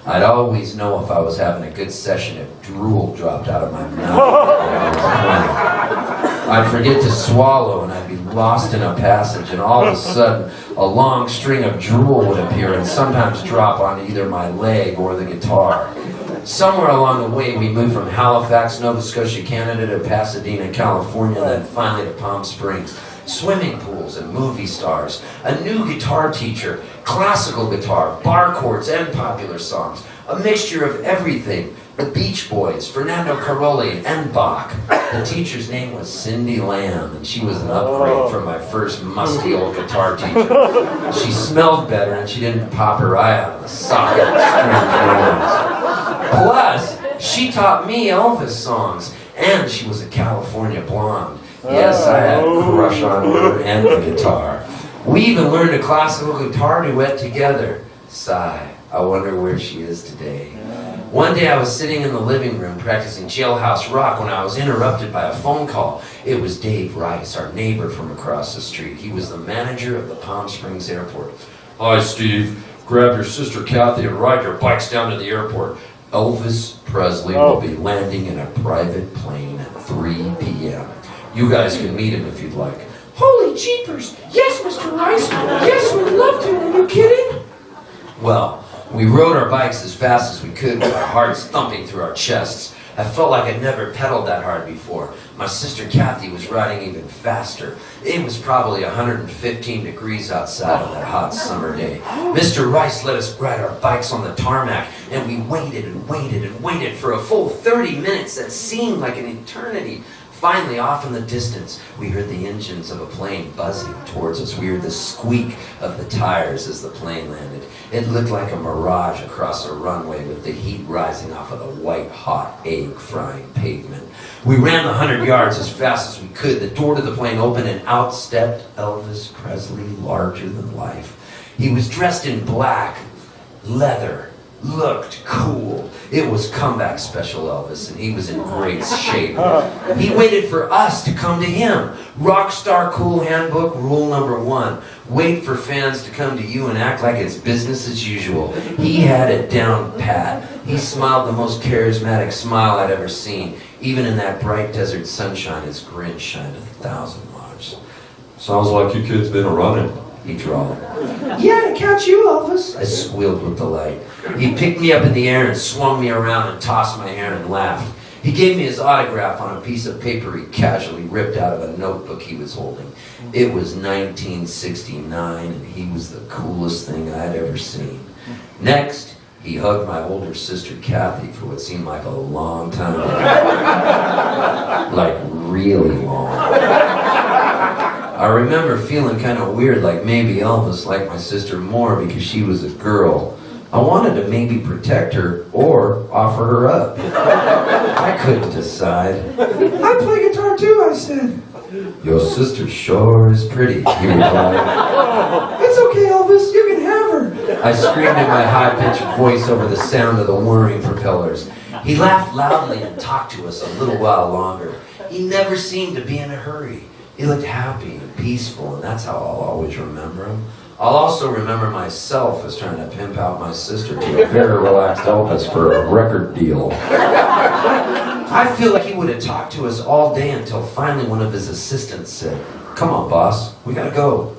D: I'd always know if I was having a good session if drool dropped out of my mouth when I was playing. I'd forget to swallow and I'd be lost in a passage, and all of a sudden a long string of drool would appear and sometimes drop on either my leg or the guitar. Somewhere along the way we moved from Halifax, Nova Scotia, Canada to Pasadena, California, then finally to Palm Springs. Swimming pools and movie stars, a new guitar teacher, classical guitar, bar chords and popular songs, a mixture of everything. The Beach Boys, Fernando Caroli, and Bach. The teacher's name was Cindy Lamb, and she was an upgrade from my first musty old guitar teacher. She smelled better, and she didn't pop her eye out of the socket of string chords. Plus, she taught me Elvis songs, and she was a California blonde. Yes, I had a crush on her and the guitar. We even learned a classical guitar duet together. Sigh, I wonder where she is today. One day I was sitting in the living room practicing Jailhouse Rock when I was interrupted by a phone call. It was Dave Rice, our neighbor from across the street. He was the manager of the Palm Springs airport. Hi, Steve. Grab your sister Kathy and ride your bikes down to the airport. Elvis Presley will be landing in a private plane at 3 p.m. You guys can meet him if you'd like. Holy jeepers! Yes, Mr. Rice! Yes, we'd love to! Are you kidding? Well, we rode our bikes as fast as we could with our hearts thumping through our chests. I felt like I'd never pedaled that hard before. My sister Kathy was riding even faster. It was probably 115 degrees outside on that hot summer day. Mr. Rice let us ride our bikes on the tarmac, and we waited and waited and waited for a full 30 minutes that seemed like an eternity. Finally, off in the distance, we heard the engines of a plane buzzing towards us. We heard the squeak of the tires as the plane landed. It looked like a mirage across a runway with the heat rising off of the white-hot egg-frying pavement. We ran the 100 yards as fast as we could. The door to the plane opened and out stepped Elvis Presley, larger than life. He was dressed in black, leather, looked cool. It was comeback special Elvis, and he was in great shape. He waited for us to come to him. Rockstar Cool Handbook, rule number 1. Wait for fans to come to you and act like it's business as usual. He had it down pat. He smiled the most charismatic smile I'd ever seen. Even in that bright desert sunshine, his grin shined 1,000 watts. Sounds like you kids been a-running, he drawled. Yeah, to catch you, Elvis, I squealed with delight. He picked me up in the air and swung me around and tossed my hair and laughed. He gave me his autograph on a piece of paper he casually ripped out of a notebook he was holding. It was 1969, and he was the coolest thing I'd ever seen. Next, he hugged my older sister Kathy for what seemed like a long time ago. Like really long. I remember feeling kind of weird, like maybe Elvis liked my sister more because she was a girl. I wanted to maybe protect her or offer her up. I couldn't decide. I play guitar too, I said. Your sister sure is pretty, he replied. It's okay, Elvis, you can have her. I screamed in my high-pitched voice over the sound of the whirring propellers. He laughed loudly and talked to us a little while longer. He never seemed to be in a hurry. He looked happy and peaceful, and that's how I'll always remember him. I'll also remember myself as trying to pimp out my sister to a very relaxed Elvis for a record deal. I feel like he would have talked to us all day until finally one of his assistants said, "Come on, boss, we gotta go."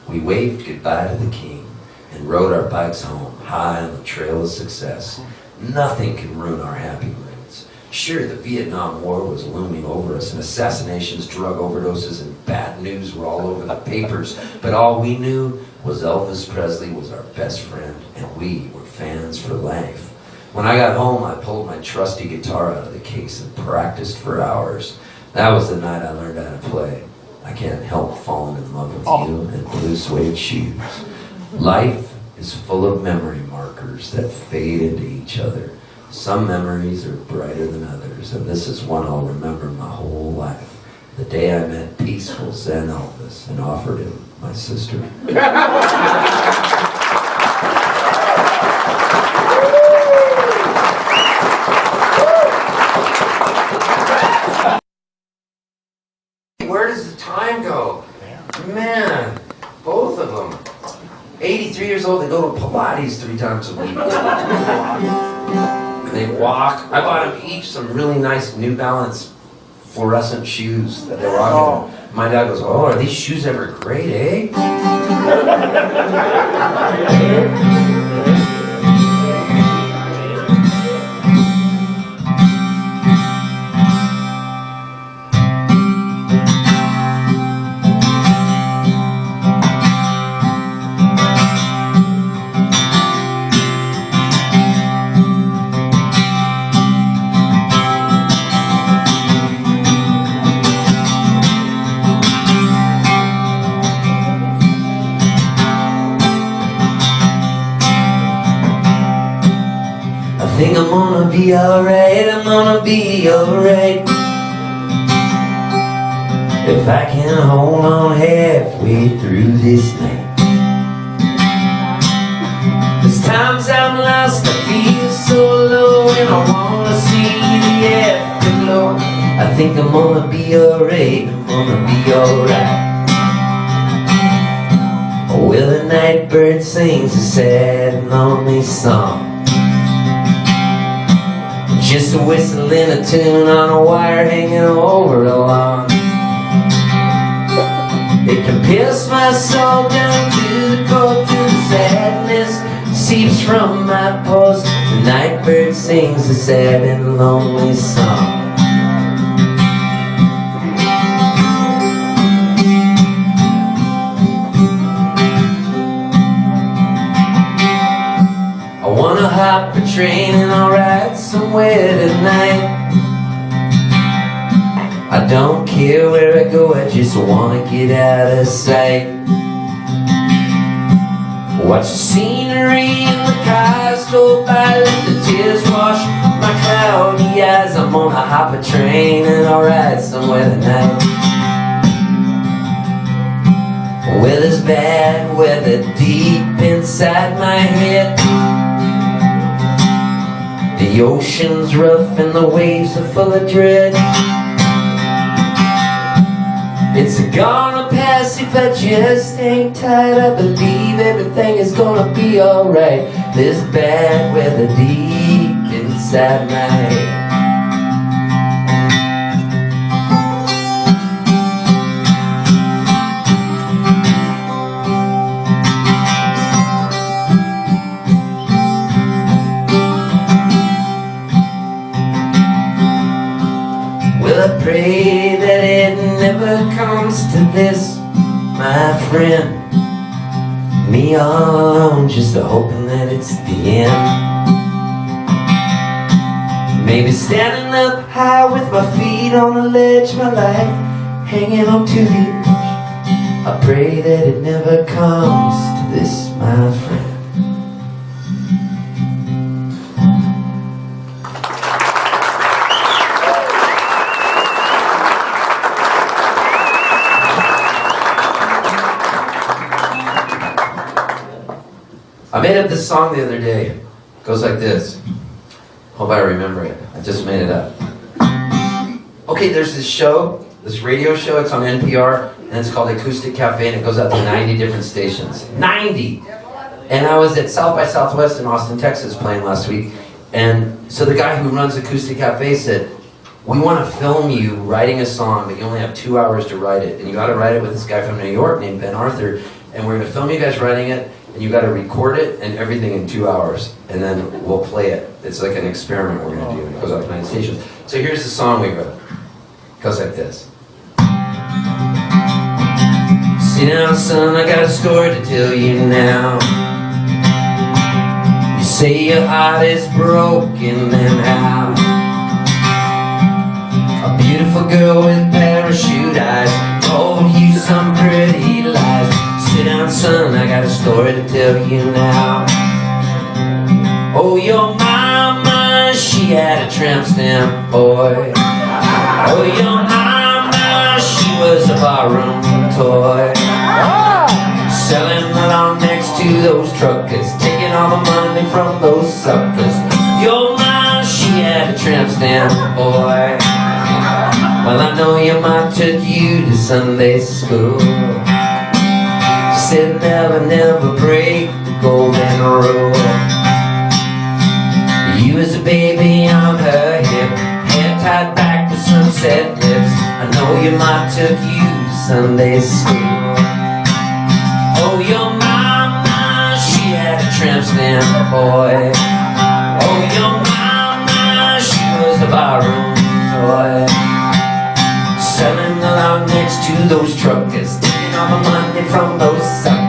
D: We waved goodbye to the king and rode our bikes home, high on the trail of success. Nothing can ruin our happy moods. Sure, the Vietnam War was looming over us, and assassinations, drug overdoses, and bad news were all over the papers. But all we knew was Elvis Presley was our best friend, and we were fans for life. When I got home, I pulled my trusty guitar out of the case and practiced for hours. That was the night I learned how to play. I can't help falling in love with you and blue suede shoes. Life is full of memory markers that fade into each other. Some memories are brighter than others, and this is one I'll remember my whole life. The day I met peaceful Zen Elvis and offered him my sister. Man, both of them. 83 years old, they go to Pilates 3 times a week. They walk. I bought them each some really nice New Balance fluorescent shoes that they're rocking. My dad goes, "Oh, are these shoes ever great, eh?" I think I'm gonna be alright, I'm gonna be alright. If I can hold on halfway through this night. There's times I'm lost, I feel so low, and I wanna see the afterglow. I think I'm gonna be alright, I'm gonna be alright. Well, the night bird sings a sad and lonely song, just a whistle and a tune on a wire hanging over a lawn. It can pierce my soul down to the core, to the sadness seeps from my pulse. The night bird sings a sad and lonely song. I wanna hop a train and I'll ride somewhere tonight. I don't care where I go, I just wanna get out of sight. Watch the scenery and the cars go by, let the tears wash my cloudy eyes. I'm gonna hop a train and I'll ride somewhere tonight. Well, there's bad weather deep inside my head. The ocean's rough and the waves are full of dread. It's gonna pass if I just hang tight. I believe everything is gonna be alright. There's bad weather deep inside my head. Well, I pray that it never comes to this, my friend. Me all alone, just hoping that it's the end. Maybe standing up high with my feet on the ledge, my life hanging on to the edge. I pray that it never comes to this, my friend. I made up this song the other day. It goes like this. Hope I remember it. I just made it up. Okay, there's this show, this radio show. It's on NPR, and it's called Acoustic Cafe, and it goes out to 90 different stations. 90! And I was at South by Southwest in Austin, Texas, playing last week. And so the guy who runs Acoustic Cafe said, "We want to film you writing a song, but you only have 2 hours to write it. And you got to write it with this guy from New York named Ben Arthur. And we're going to film you guys writing it. And you got to record it and everything in 2 hours, and then we'll play it. It's like an experiment we're going to do, and it goes out to 9 stations." So here's the song we wrote. It goes like this. Sit down, son, I got a story to tell you now. You say your heart is broken, and how? A beautiful girl with parachute eyes told you some pretty lies. Sit down, son, I got a story to tell you now. Oh, your mama, she had a tramp stamp boy. Oh, your mama, she was a barroom toy. Selling along next to those truckers, taking all the money from those suckers. Your mama, she had a tramp stamp boy. Well, I know your mom took you to Sunday school. never, never break the golden rule. You as a baby on her hip, hair tied back with sunset lips. I know your mom took you to Sunday school. Oh, your mama, she had a tramp stamp boy. Oh, your mama, she was a barroom toy. Selling along next to those truckers, taking all the money from those suckers.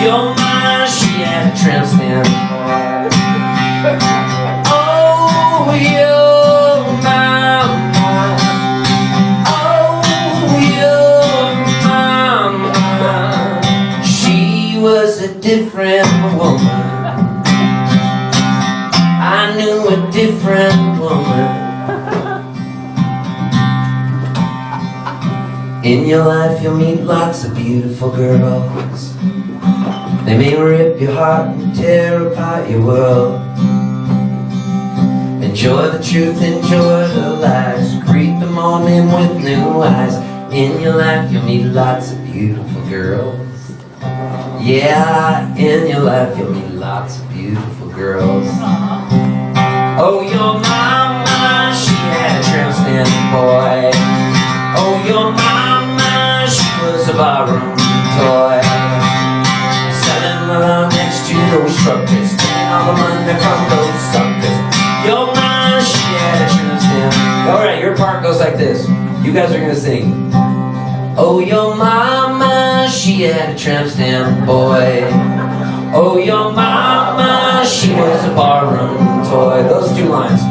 D: Your mama, she had a tramp stamp boy. Oh, your mama, oh, your mama, she was a different woman. I knew a different woman. In your life you'll meet lots of beautiful girls. They may rip your heart and tear apart your world. Enjoy the truth, enjoy the lies. Greet the morning with new eyes. In your life you'll meet lots of beautiful girls. Yeah, in your life you'll meet lots of beautiful girls. Oh, your mama, she had a tramp stamp boy. Oh, your mama, she was a barroom toy. Selling around next to those truckers, taking all the money from those suckers. Your mama, she had a tramp stamp. Alright, your part goes like this. You guys are gonna sing. Oh, your mama, she had a tramp stamp boy. Oh, your mama, she was a barroom toy. Those 2 lines.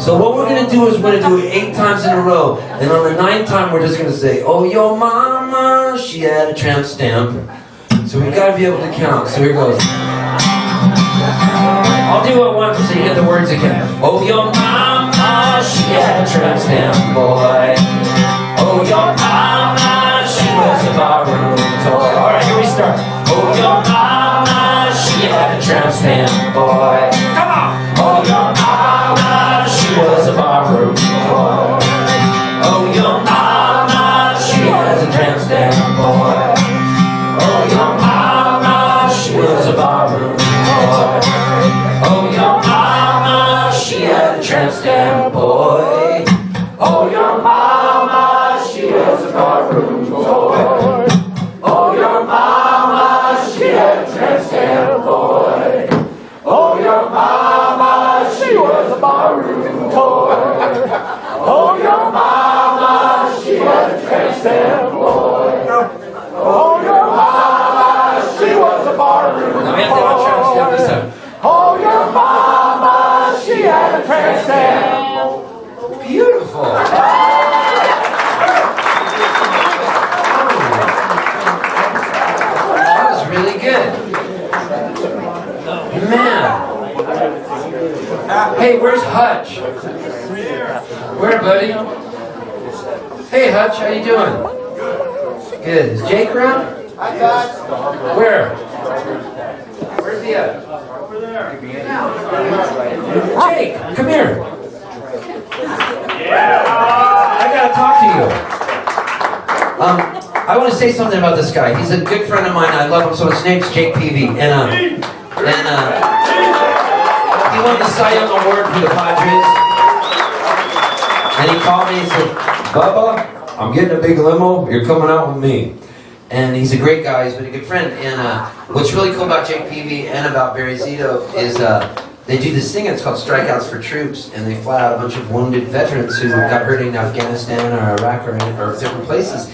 D: So what we're gonna do is we're gonna do it 8 times in a row, and on the 9th time we're just gonna say, oh, your mama, she had a tramp stamp. So we've got to be able to count. So here goes. I'll do it once so you get the words again. Oh, your mama, she had a tramp stamp boy. Oh, your mama, she was a barroom toy. All right, here we start. Oh, your mama, she had a tramp stamp boy. Come on. Oh, your mama, she was a barroom toy. Oh, your mama, she has a tramp stamp boy. Oh, your mama, she was a barroom toy. Oh, your mama, she had a tramp stamp boy. Oh, your mama, she was a barroom toy. Oh, your mama, she had a tramp stamp boy. Oh, your mama, she was a barroom toy. Oh, your mama, she had a tramp stamp boy. Oh, your mama, she was a barroom toy. Now we have to have a tramp stamp this time. Oh, your mama, she had a tramp stamp. Beautiful. That was really good. Man. Hey, where's Hutch? Where, buddy? Hey, Hutch, how you doing? Good. Is Jake around? Hi, Hutch. Where? Where's he at? Over there. Jake, come here. I gotta talk to you. I want to say something about this guy. He's a good friend of mine. I love him so much. His name's Jake Peavy, and he won the Cy Young Award for the Padres. And he called me and said, Bubba, I'm getting a big limo. You're coming out with me. And he's a great guy. He's been a good friend. And what's really cool about Jake Peavy and about Barry Zito is they do this thing. It's called Strikeouts for Troops, and they fly out a bunch of wounded veterans who got hurt in Afghanistan or Iraq or different places.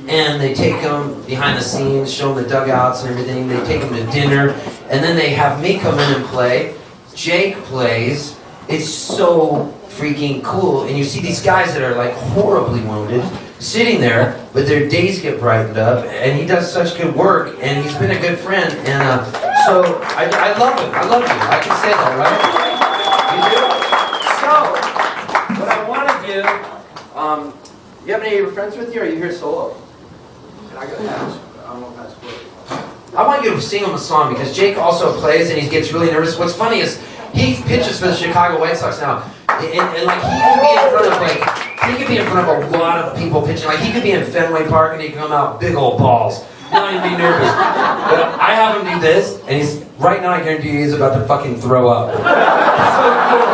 D: And they take them behind the scenes, show them the dugouts and everything. They take them to dinner, and then they have me come in and play. Jake plays. It's so freaking cool. And you see these guys that are like horribly wounded, sitting there, but their days get brightened up, and he does such good work, and he's been a good friend, and so I love him. I love you. I can say that, right? You do? So, what I want to do, you have any of your friends with you, or are you here solo? And I got to ask, I won't pass forward. I want you to sing him a song, because Jake also plays, and he gets really nervous. What's funny is, he pitches for the Chicago White Sox now, and like, he could be in front of, like, he could be in front of a lot of people pitching. Like, he could be in Fenway Park and he could come out big old balls. don't even be nervous. But I have him do this, and he's right now. I guarantee you, he's about to fucking throw up. So cool.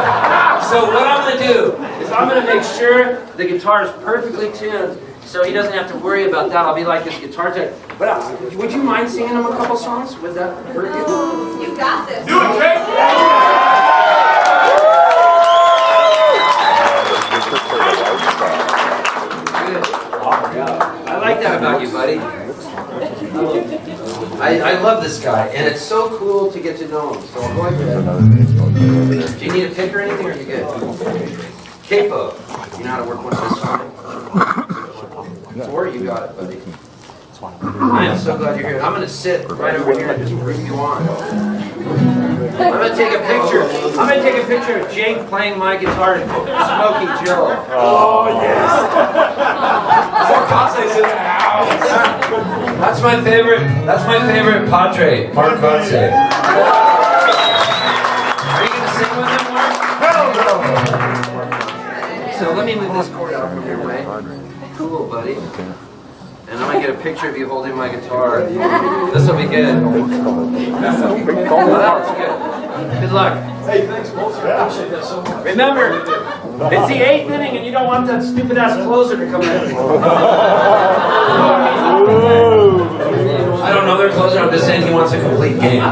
D: So what I'm gonna do is I'm gonna make sure the guitar is perfectly tuned, so he doesn't have to worry about that. I'll be like his guitar tech. But would you mind singing him a couple songs? Would that hurt you?
E: You got this.
G: Do it, Jake!
D: Good. I like that about you, buddy. I love this guy, and it's so cool to get to know him. So I'm going for that. Do you need a pick or anything, or are you good? Capo. You know how to work one of this song? Or you got it, buddy. I am so glad you're here. I'm going to sit right over here and just bring you on. I'm going to take a picture. I'm going to take a picture of Jake playing my guitar and Smokey Joe.
G: Oh, yes.
D: That's my favorite. That's my favorite Padre, Mark Potts. Are you going to sing with him, Mark?
G: Hell no.
D: So let me move this cord out from your way. Cool, buddy. And I'm going to get a picture of you holding my guitar. This will be good. Well, that was good. Good luck.
G: Hey, thanks, Poltz. I appreciate that so much.
D: Remember, it's the 8th inning and you don't want that stupid ass closer to come in. I don't know their closer, I'm just saying he wants a complete game.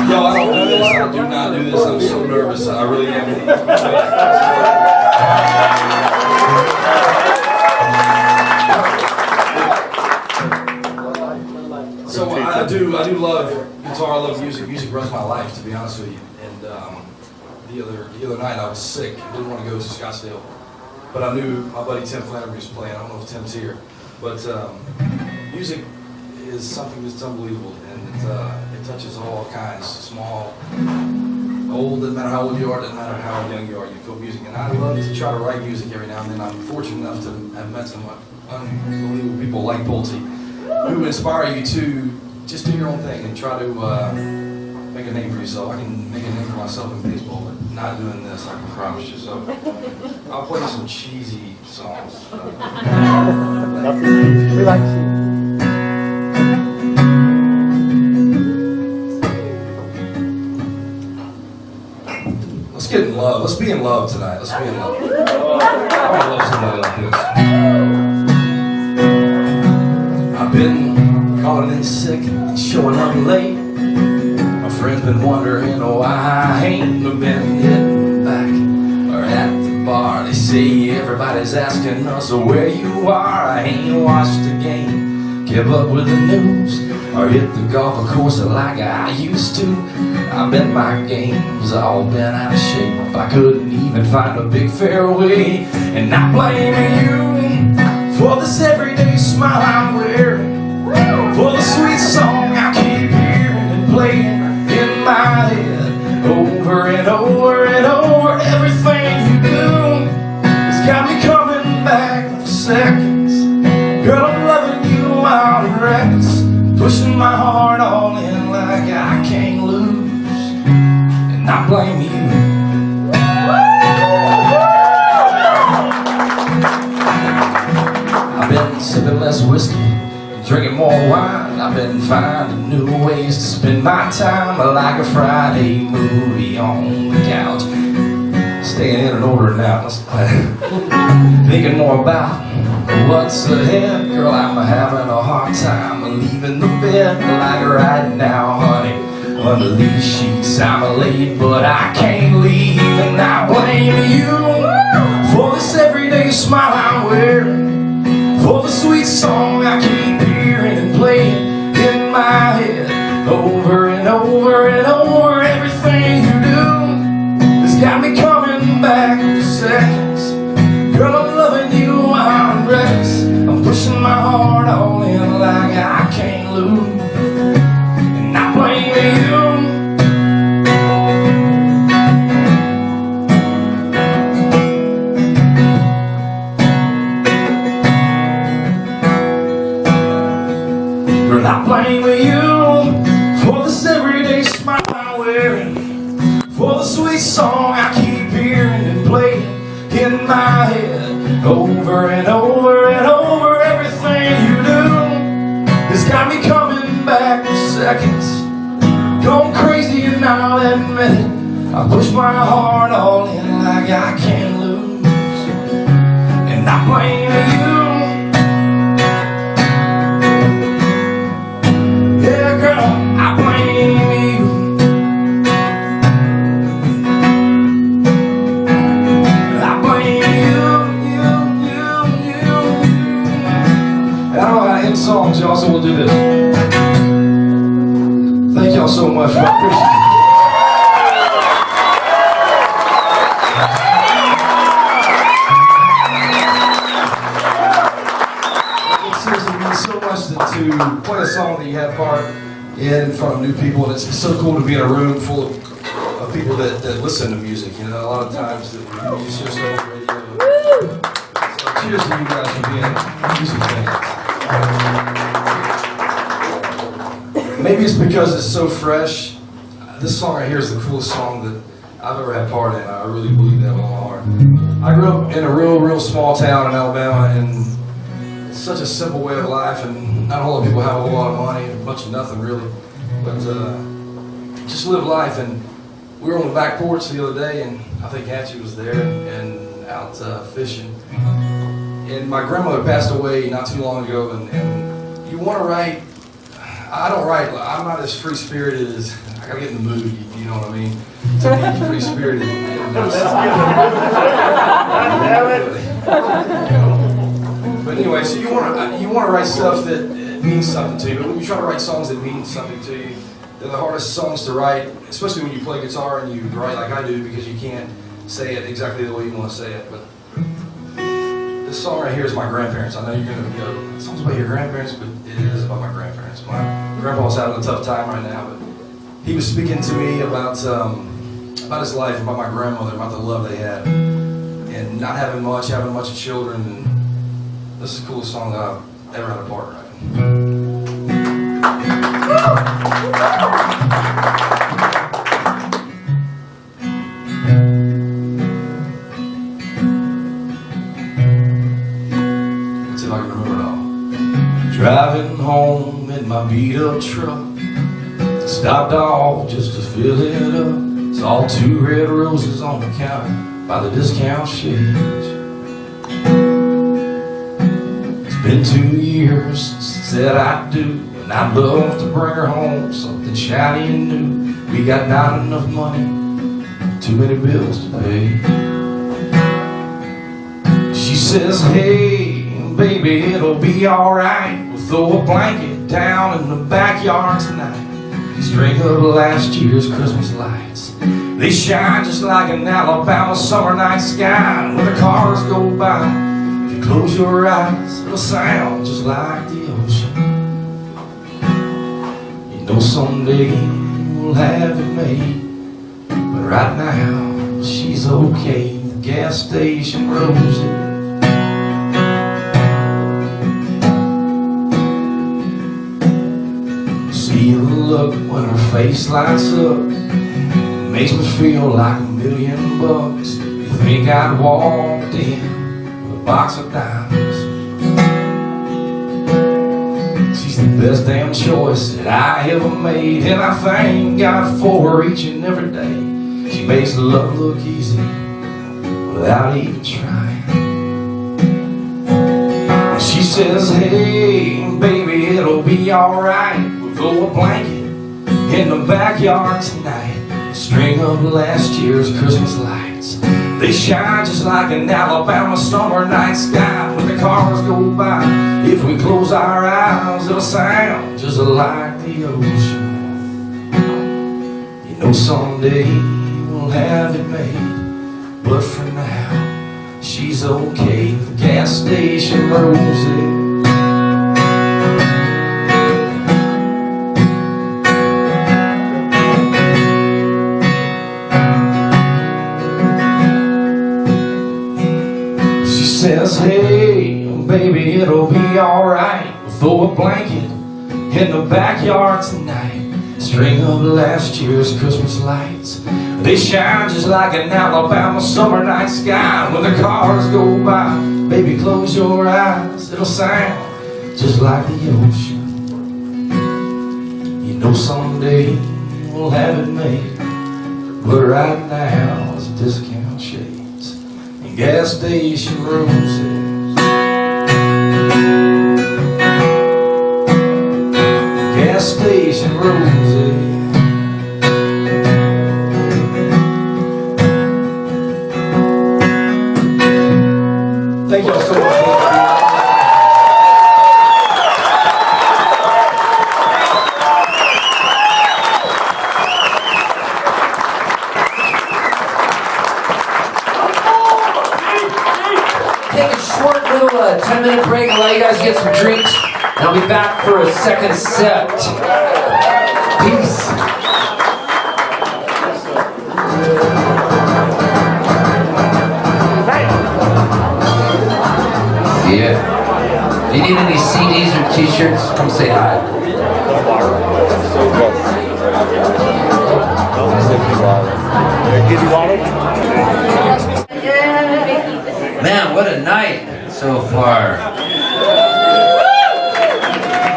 H: Yo, I don't do this. I do not do this. I'm so nervous. I really am. So I do love guitar. I love music. Music runs my life, to be honest with you. And the other night I was sick. I didn't want to go to Scottsdale, but I knew my buddy Tim Flannery was playing. I don't know if Tim's here, but music is something that's unbelievable, and it touches all kinds, small, old. Doesn't matter how old you are. Doesn't matter how young you are. You feel music, and I love to try to write music every now and then. I'm fortunate enough to have met some unbelievable people like Poltz, who inspire you to just do your own thing and try to make a name for yourself. I can make a name for myself in baseball, but not doing this, I can promise you. So I'll play some cheesy songs.
C: We like to.
H: Let's get in love. Let's be in love tonight. Let's be in love. I love somebody like this. I've been calling in sick and showing up late. My friends been wondering why I ain't been hitting back or at the bar. They say everybody's asking us where you are. I ain't watched the game, kept up with the news, or hit the golf course like I used to. I bet my game's all been out of shape. I couldn't even find a big fairway. And not blaming you for this everyday smile I'm wearing, for the sweet song I keep hearing and playing in my head over and over and over. Everything you do has got me coming back for seconds. Girl, I'm loving you out of records, pushing my heart all in like I can't lose. Not blame you. I've been sipping less whiskey, drinking more wine. I've been finding new ways to spend my time, like a Friday movie on the couch. Staying in and ordering out. Thinking more about what's ahead. Girl, I'm having a hard time leaving the bed, like right now, honey. Under these sheets I'm late, but I can't leave. And I blame you for this everyday smile I'm wearing, for the sweet song I keep hearing and playing in my head over and over and over. Everything you do has got me coming back for seconds. Girl, I'm loving you, I'm reckless. I'm pushing my heart all in like I can't lose. And I blame you. Girl, I blame you for this everyday smile I'm wearing, for the sweet song I keep hearing and playing in my head over and over and over. Everything I push my heart all in like I can't lose, and I blame you. Yeah, girl, I blame you. I blame you. I don't know how to end songs, y'all, so we'll do this. Thank y'all so much. I appreciate it. So much to play a song that you had part in front of new people, and it's so cool to be in a room full of people that listen to music. You know, a lot of times that you just hear stuff on the radio. So cheers to you guys for being music fans. Maybe it's because it's so fresh. This song right here is the coolest song that I've ever had part in. I really believe that with all my heart. I grew up in a real small town in Alabama, and it's such a simple way of life, and not a whole lot of people have a whole lot of money, a bunch of nothing really, but just live life. And we were on the back porch the other day, and I think Hatchie was there and out fishing. And my grandmother passed away not too long ago, and you want to write, I don't write, I'm not as free-spirited as, I gotta get in the mood, you know what I mean, to be free-spirited. But anyway, so you want to write stuff that means something to you. But when you try to write songs that mean something to you, they're the hardest songs to write, especially when you play guitar and you write like I do, because you can't say it exactly the way you want to say it. But this song right here is my grandparents. I know you're going to go, the song's about your grandparents, but it is about my grandparents. My grandpa's having a tough time right now, but he was speaking to me about his life, about my grandmother, about the love they had, and not having much of children. And this is the coolest song that I've ever had a part in. Let's see if I can remember it all. Driving home in my beat-up truck, stopped off just to fill it up. Saw 2 red roses on the counter by the discount shades. Been 2 years since I said I do, and I'd love to bring her home something shiny and new. We got not enough money, too many bills to pay. She says, hey, baby, it'll be alright. We'll throw a blanket down in the backyard tonight. String up last year's Christmas lights. They shine just like an Alabama summer night sky. When the cars go by, close your eyes, it'll sound just like the ocean. You know someday we'll have it made, but right now she's okay. The gas station Rosie. See the look when her face lights up, makes me feel like $1,000,000. You think I'd walked in box of diamonds. She's the best damn choice that I ever made, and I thank God for her each and every day. She makes love look easy without even trying. She says, hey, baby, it'll be alright. We'll throw a blanket in the backyard tonight. String up last year's Christmas lights. They shine just like an Alabama summer night sky. When the cars go by, if we close our eyes, it'll sound just like the ocean. You know someday we'll have it made, but for now, she's okay. The gas station Rosie. Says, hey, baby, it'll be alright. We'll throw a blanket in the backyard tonight. String up last year's Christmas lights. They shine just like an Alabama summer night sky. When the cars go by, baby, close your eyes. It'll sound just like the ocean. You know someday we'll have it made, But right now it's discount shades and gas station roses. Gas station roses. Thank y'all so much.
D: Take a short little 10-minute break, allow you guys to get some drinks, and I'll be back for a second set. Peace. Yeah. If you need any CDs or t-shirts, come say hi. Man, what a night so far.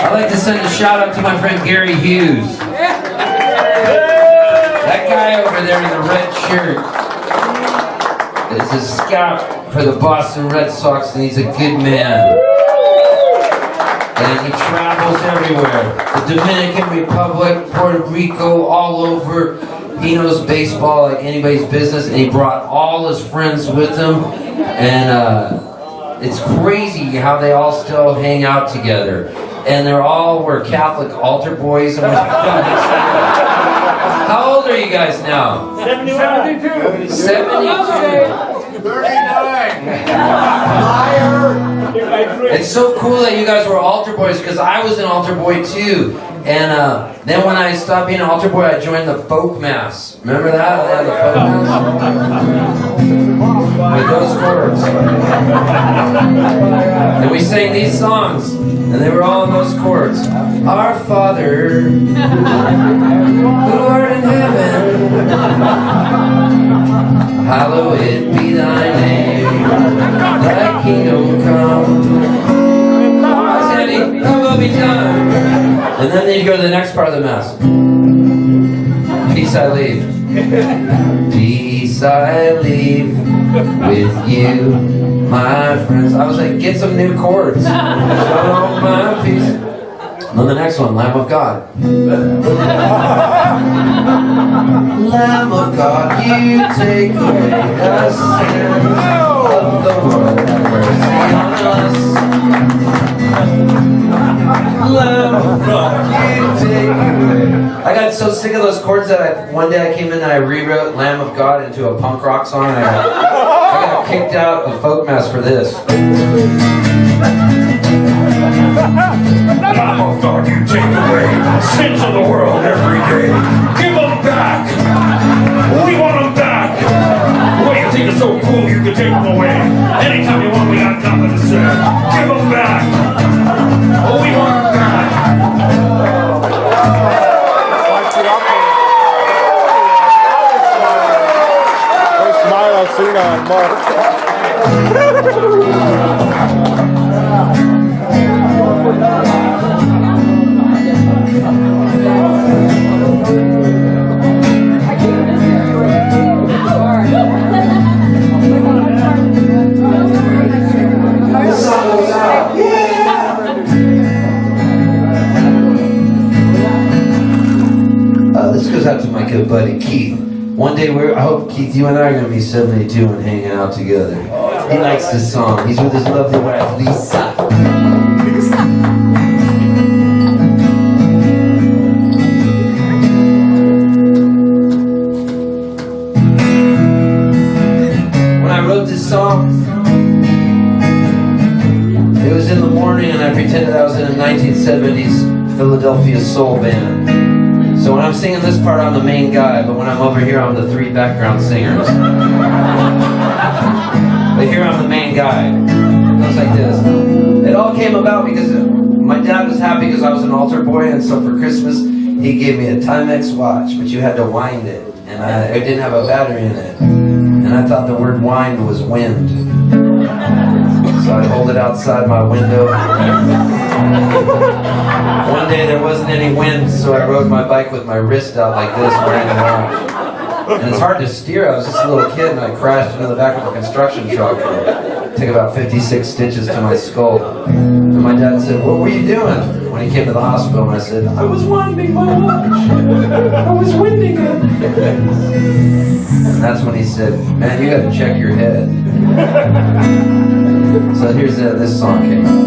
D: I'd like to send a shout out to my friend Gary Hughes. That guy over there in the red shirt is a scout for the Boston Red Sox, and he's a good man. And he travels everywhere. The Dominican Republic, Puerto Rico, all over. He knows baseball like anybody's business, and he brought all his friends with him. And it's crazy how they all still hang out together. And were Catholic altar boys. How old are you guys now?
G: 72.
D: 72.
G: 39.
D: It's so cool that you guys were altar boys, because I was an altar boy too. And then when I stopped being an altar boy, I joined the folk mass. Remember that? I had the folk mass? With those chords. And we sang these songs, and they were all in those chords. Our Father, who art in heaven, hallowed be thy name. Thy kingdom come. Sandy, thy will be done. And then you go to the next part of the mass. Peace I leave. Peace I leave with you, my friends. I was like, get some new chords. Shalom, my peace. And then the next one, Lamb of God. Lamb of God, you take away the sins of the world. Have mercy on us. Lamb of God, you take away. I got so sick of those chords that one day I came in and I rewrote Lamb of God into a punk rock song. And I got kicked out of folk mass for this.
F: Lamb of God, you take away sins of the world every day. Give them back. We want them back. Well, you think it's so cool you can take them away. Anytime you want, we got nothing to say. Give them back. Oh, we want them back.
A: First smile I've seen on Mark.
D: This goes out to my good buddy Keith. One day I hope, Keith, you and I are going to be 72 and hanging out together. He likes this song. He's with his lovely wife, Lisa. When I wrote this song, it was in the morning and I pretended I was in a 1970s Philadelphia soul band. So when I'm singing this part, I'm the main guy, but when I'm over here, I'm the three background singers. But here I'm the main guy. It goes like this. It all came about because my dad was happy because I was an altar boy, and so for Christmas, he gave me a Timex watch, but you had to wind it, and it didn't have a battery in it. And I thought the word wind was wind. So I hold it outside my window. One day there wasn't any wind, so I rode my bike with my wrist out like this, wearing a watch. And it's hard to steer. I was just a little kid and I crashed into the back of a construction truck. Took about 56 stitches to my skull. And my dad said, "What were you doing?" When he came to the hospital, and I said, "I was winding my watch. I was winding it." And that's when he said, "Man, you gotta check your head." So here's this song came out.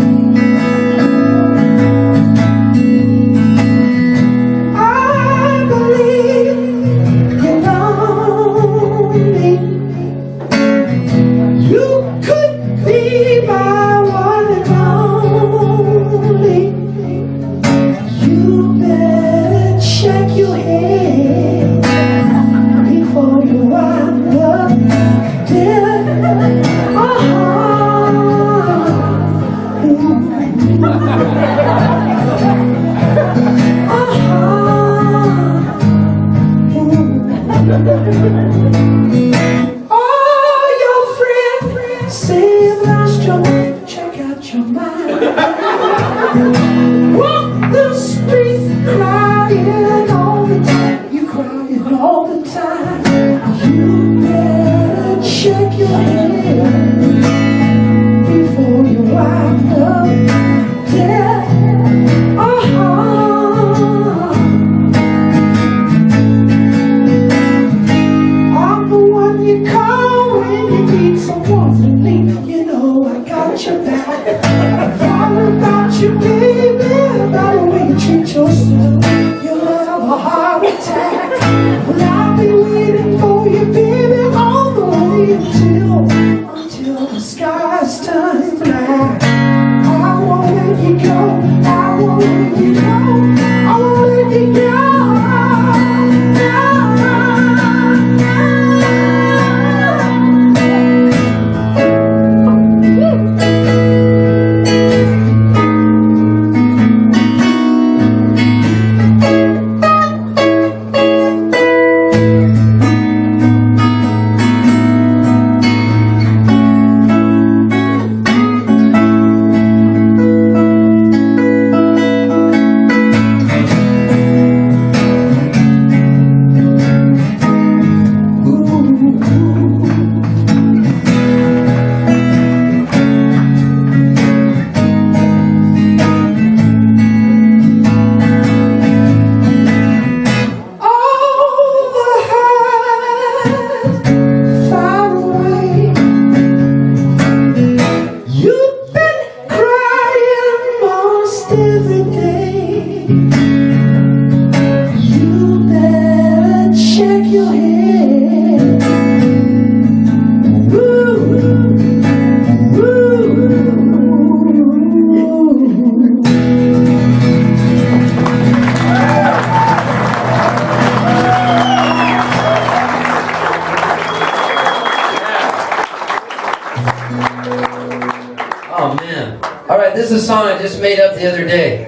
D: This is a song I just made up the other day.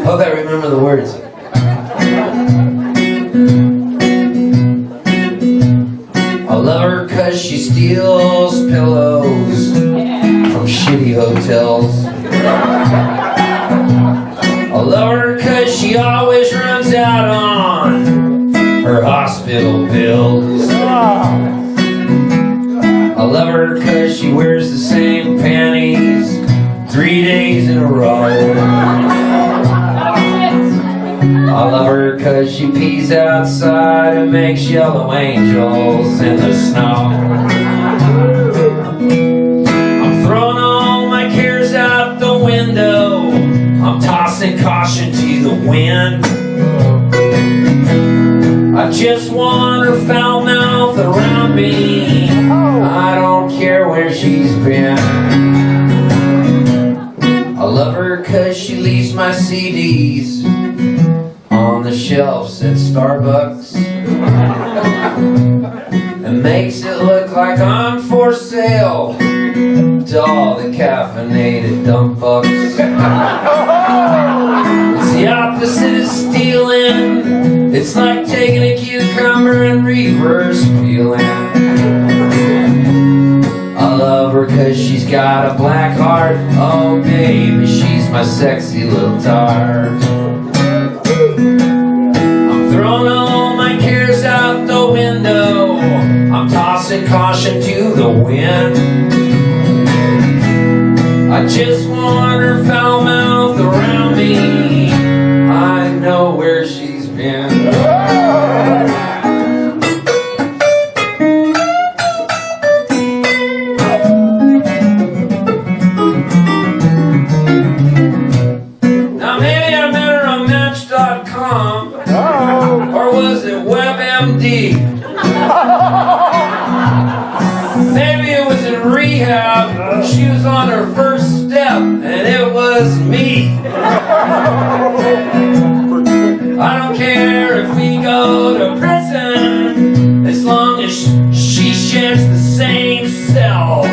D: Hope I remember the words. I love her 'cause she steals pillows from shitty hotels. I love her 'cause she always runs out on her hospital bills. I love her 'cause she wears the same panties 3 days in a row. I love her 'cause she pees outside and makes yellow angels in the snow. I'm throwing all my cares out the window. I'm tossing caution to the wind. I just want her foul mouth around me. I don't care where she's been. I love her 'cause she leaves my CDs on the shelves at Starbucks and makes it look like I'm for sale to all the caffeinated dump bucks. It's the opposite of stealing. It's like taking a cucumber and reverse peeling. I love her 'cause she's got a black heart. Oh baby, she's my sexy little tart. I'm throwing all my cares out the window. I just want her foul mouth around me. I know where she's been. Now maybe I met her on Match.com, or was it WebMD? Maybe it was in rehab. She was on her first step, and it was me. I don't care if we go to prison, as long as she shares the same cell.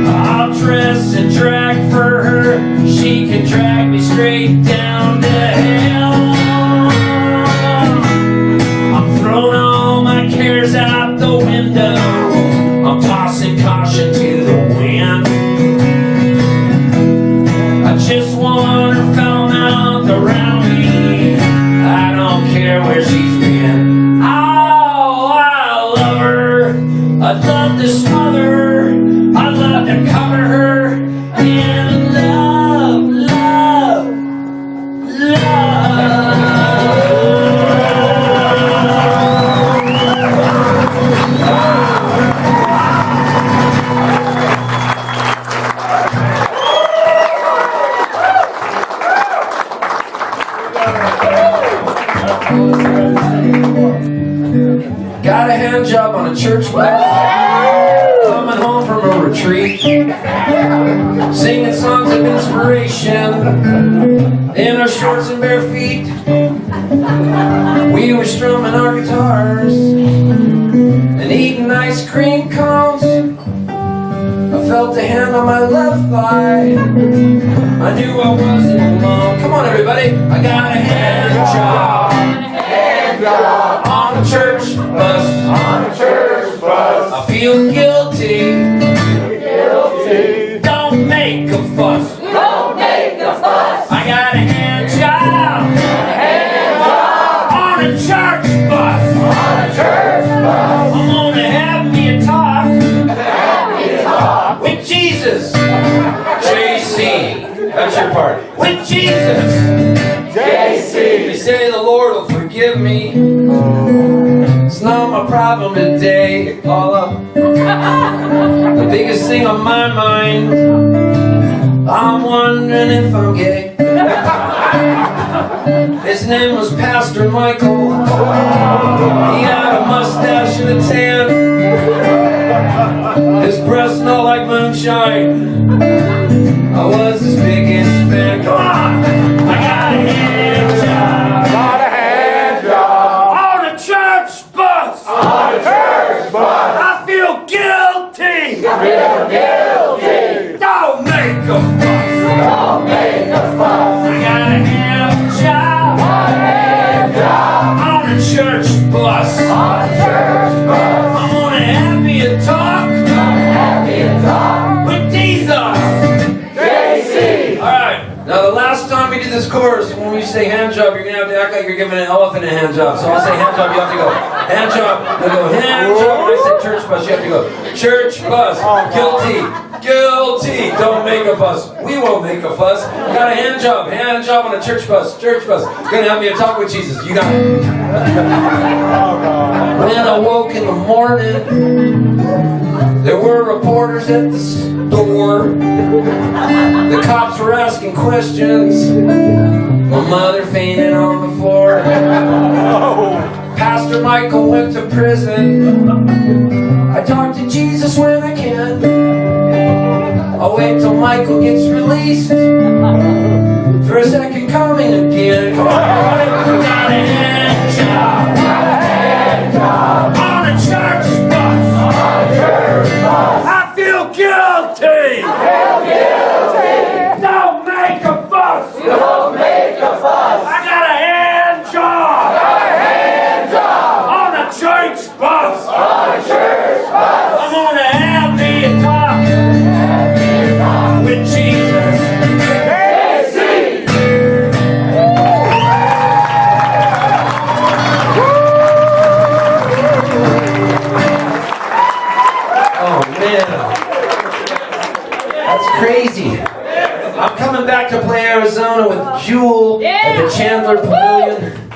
D: I'll dress and drag for her. She can drag me straight down to hell. I'm throwing all my cares out the window. I'm tossing caution to the wind. I just want her foul mouth around me. I don't care where she's been. Oh, I love her. I'd love to smother her. I'd love to cover her in love, love, love. Got a hand job on a church bus, coming home from a retreat, singing songs of inspiration in our shorts and bare feet. We were strumming our guitars and eating ice cream cones. I felt a hand on my left thigh. I knew I wasn't alone. Come on, everybody. I got a hand job. On a church bus. I feel guilty. Don't make a fuss. I got a hand job. On a church bus. I'm gonna have me a talk with Jesus. JC. That's your part. With Jesus. They say the Lord will forgive me. It's not my problem today, Paula. The biggest thing on my mind, I'm wondering if I'm gay. His name was Pastor Michael. He had a mustache and a tan. His breath smelled like moonshine. I was his biggest fan. Come on! I got a hand job. On a church bus. I feel guilty. Don't make a fuss. I got a hand job. On a church bus. I'm gonna have me a talk with Jesus. Alright, now the last time we did this chorus, when we say hand job, you're gonna have to act like you're giving an elephant a hand job. So I'll say hand job, you have to go hand job, you go hand job. When I say church bus, you have to go church bus. Guilty, guilty. Don't make a fuss. We won't make a fuss. Got a hand job on a church bus. Gonna have me a talk with Jesus. You got it. When I woke in the morning, there were reporters at the store. The cops were asking questions. My mother fainted on the floor. Pastor Michael went to prison. I talk to Jesus when I can. I'll wait till Michael gets released for a second coming again. Come on, everybody. Got a hand job. On a church bus. I feel guilty. Don't make a fuss. I got a hand job. On a church bus. I'm gonna have me a talk with Jesus. Casino with Jewel at the Chandler Pavilion.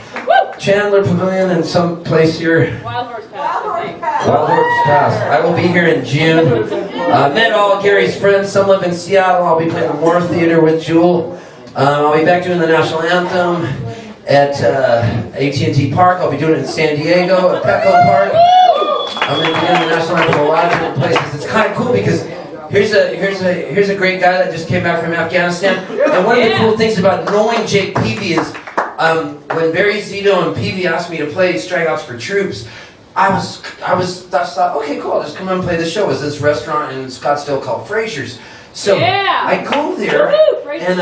D: Chandler Pavilion in some place here.
C: Wild Horse Pass, I think.
D: Wild Horse Pass. I will be here in June. Met all Gary's friends. Some live in Seattle. I'll be playing the Moore Theater with Jewel. I'll be back doing the national anthem at AT&T Park. I'll be doing it in San Diego at Petco Park. I'm going to be doing the national anthem a lot of different places. It's kind of cool because here's a great guy that just came back from Afghanistan. And one of the cool things about knowing Jake Peavy is when Barry Zito and Peavy asked me to play Strikeouts for Troops, I thought, okay, cool, I'll just come and play the show. It was this restaurant in Scottsdale called Fraser's. So I go there, and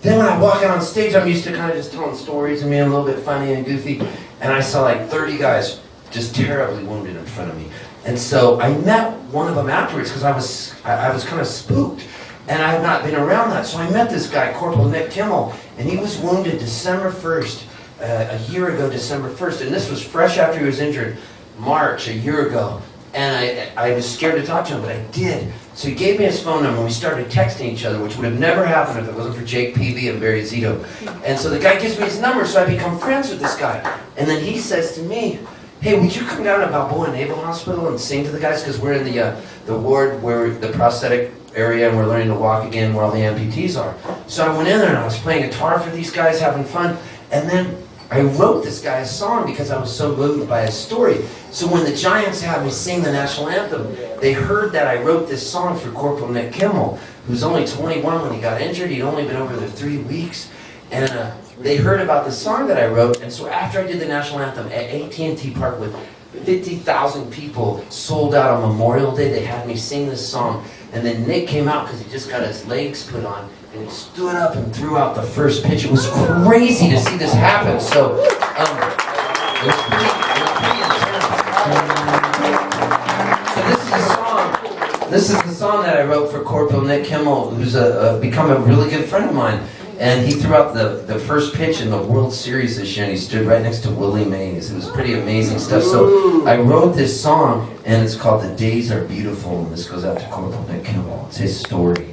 D: then when I walk out on stage, I'm used to kind of just telling stories and being a little bit funny and goofy, and I saw like 30 guys just terribly wounded in front of me. And so I met one of them afterwards because I was kind of spooked, and I had not been around that. So I met this guy, Corporal Nick Kimmel, and he was wounded December 1st, a year ago, December 1st, and this was fresh after he was injured, March, a year ago. And I was scared to talk to him, but I did. So he gave me his phone number, and we started texting each other, which would have never happened if it wasn't for Jake Peavy and Barry Zito. And so the guy gives me his number, so I become friends with this guy. And then he says to me, hey, would you come down to Balboa Naval Hospital and sing to the guys? Because we're in the ward where the prosthetic area, and we're learning to walk again where all the amputees are. So I went in there, and I was playing guitar for these guys, having fun. And then I wrote this guy a song because I was so moved by his story. So when the Giants had me sing the national anthem, they heard that I wrote this song for Corporal Nick Kimmel, who's only 21 when he got injured. He'd only been over there 3 weeks. And they heard about the song that I wrote. And so after I did the national anthem at AT&T Park with 50,000 people sold out on Memorial Day, they had me sing this song. And then Nick came out because he just got his legs put on. And he stood up and threw out the first pitch. It was crazy to see this happen. So it was pretty intense. So this is the song that I wrote for Corporal Nick Kimmel, who's become a really good friend of mine. And he threw out the first pitch in the World Series this year, and he stood right next to Willie Mays. It was pretty amazing stuff. So I wrote this song, and it's called The Days Are Beautiful, and this goes out to Corporal Nick Kimmel. It's his story.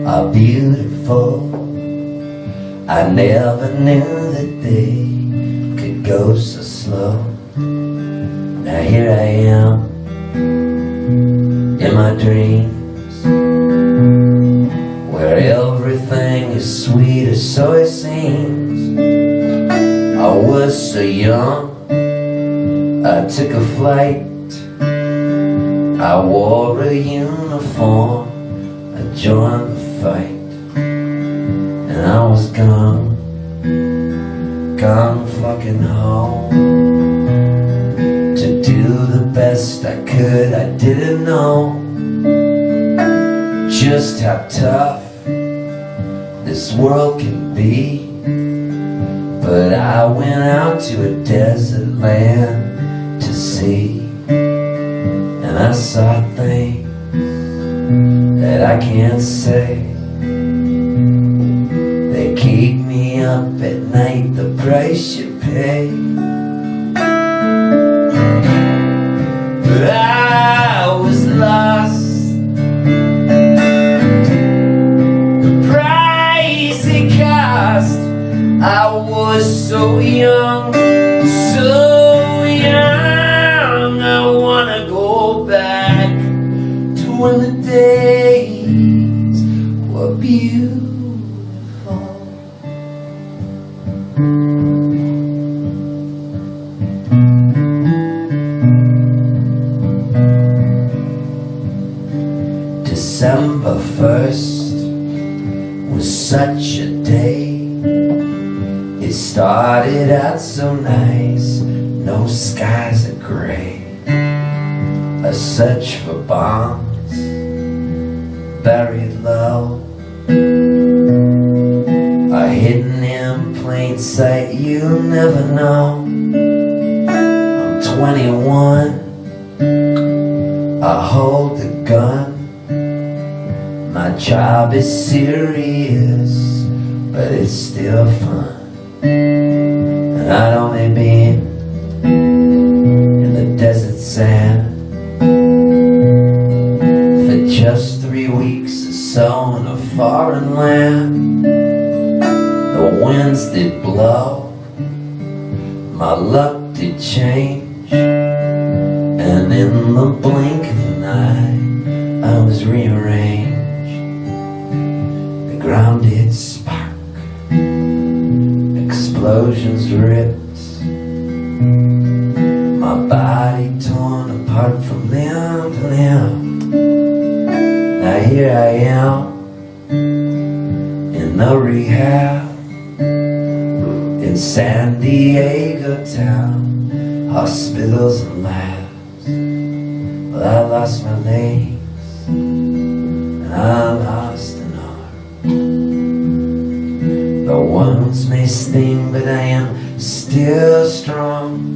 D: Are beautiful. I never knew that they could go so slow. Now here I am in my dreams, where everything is sweet, or so it seems. I was so young, I took a flight, I wore a uniform, I joined the fight, and I was gone fucking home to do the best I could. I didn't know just how tough this world can be, but I went out to a desert land to see, and I saw things that I can't say. They keep me up at night, the price you pay. But I was lost, the price it cost. I was so young, I wanna go back to when the days were beautiful. December 1st was such a day. It started out so nice, no skies are gray. A search for bombs buried low, are hidden in plain sight, you never know. I'm 21, I hold the gun. My job is serious, but it's still fun. And I'd only been in the desert sand for just 3 weeks or so in a foreign land. The winds did blow, my luck did change, and in the blink of an eye I was rearranged. The ground did spark, explosions ripped, my body torn apart from limb to limb. Now here I am in the rehab in San Diego town, hospitals and labs. Well, I lost my legs and I lost an arm. The wounds may sting, but I am still strong.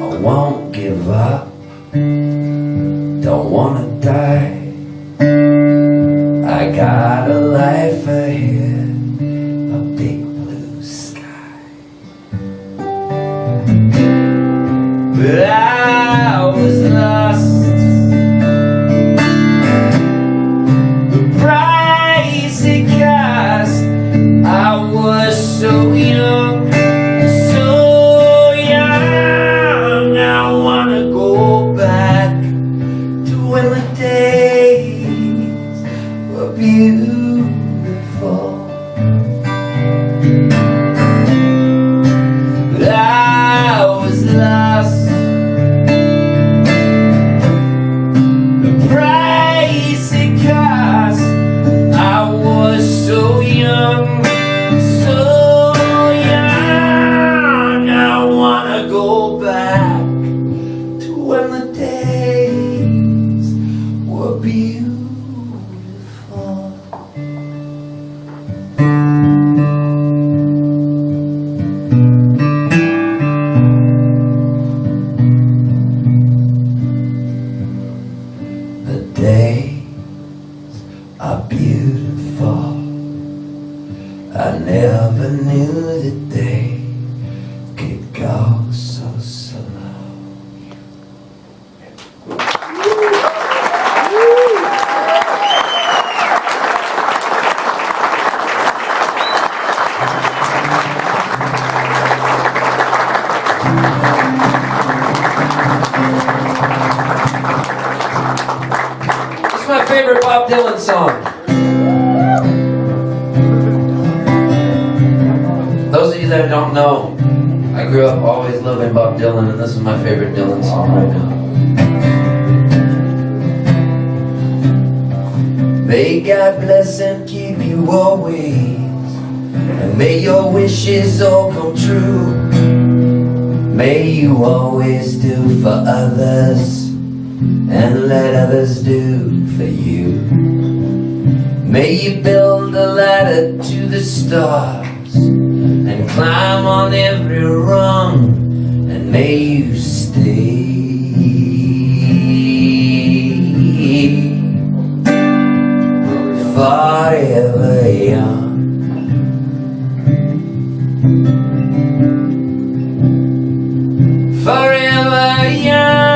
D: I won't give up, don't wanna die. I got a life ahead, a big blue sky. But I was lost. The price it cost, I was so young, so young. I wanna go back to when the days were beautiful. But I was lost. The price it cost, I was so young, so young. I wanna go back to when the days were beautiful. The days are beautiful. I never knew that they could go so slow. It's my favorite Bob Dylan song. Those of you that don't know, I grew up always loving Bob Dylan, and this is my favorite Dylan song right now. May God bless and keep you always, and may your wishes all come true. May you always do for others, and let others do for you. May you build a ladder to the stars, and climb on every rung, and may you stay forever young. Forever young,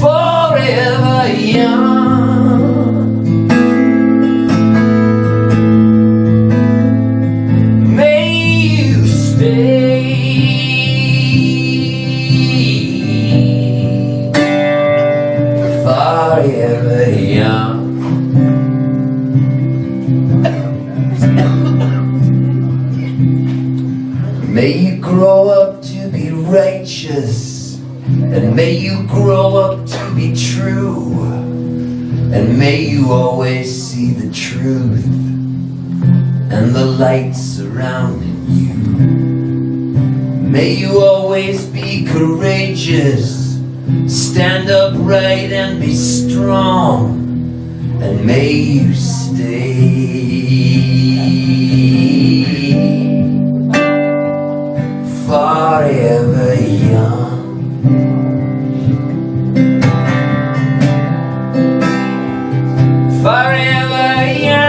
D: forever young. May you stay forever young. May you grow up to be righteous, and may you grow up to be true, and may you always see the truth and the light surrounding you. May you always be courageous, stand upright and be strong, and may you stay forever young. Forever young.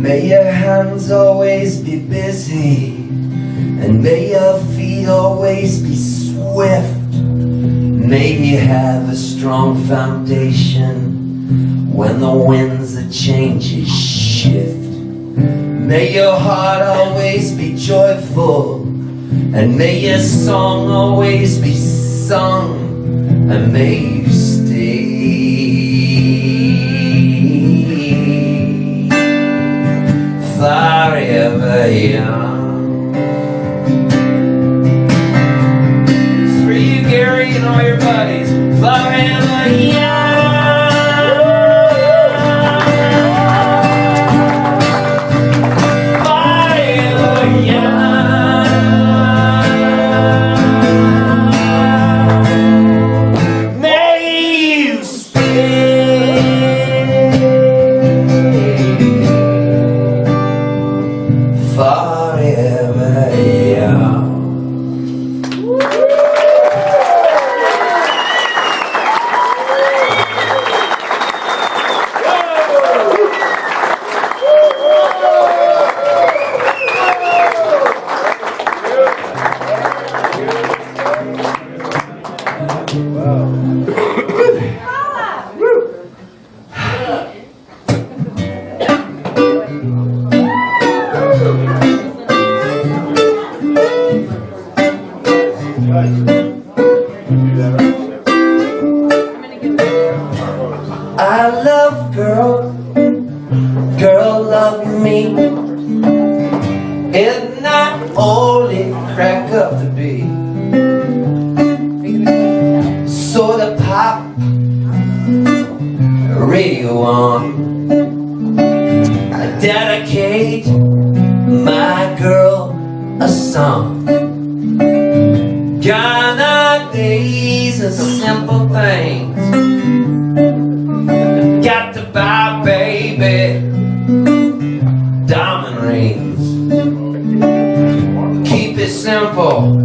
I: May your hands always be busy, and may your feet always be swift. May you have a strong foundation when the winds of changes shift. May your heart always be joyful, and may your song always be sung, and may you stay forever young. It's for you, Gary, and all your buddies. Forever young. I love girl, girl love me. It's not only crack up the beat. So to pop radio on, I dedicate my girl a song. Gone are days of simple things. Got to buy, baby, diamond rings. Keep it simple,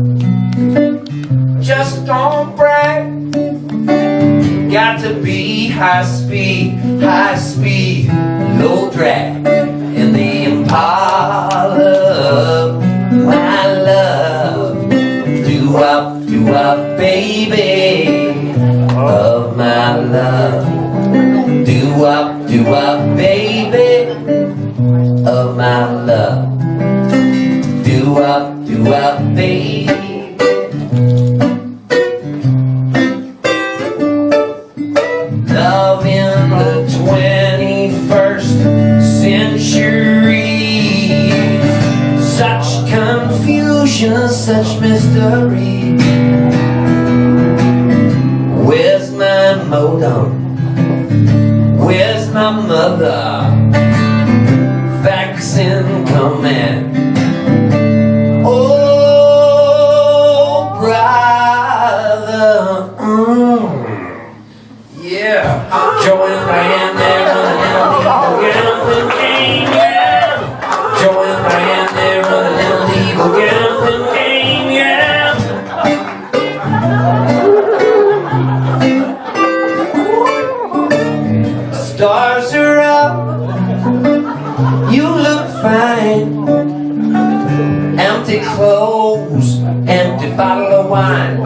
I: just don't brag. Got to be high speed, low drag. In the Impala, my love. Do up, baby, of my love. Do up, baby, of my love. Do up, baby. Love in the 21st century. Such confusion, such mystery. Where's my modem? Where's my mother? Fax in command. Oh, brother. Yeah. Joe and Diane, they're running in the gambling game. Yeah. Joe and Diane, they're running in the gambling game. Yeah. Stars are up, you look fine. Empty clothes, empty bottle of wine.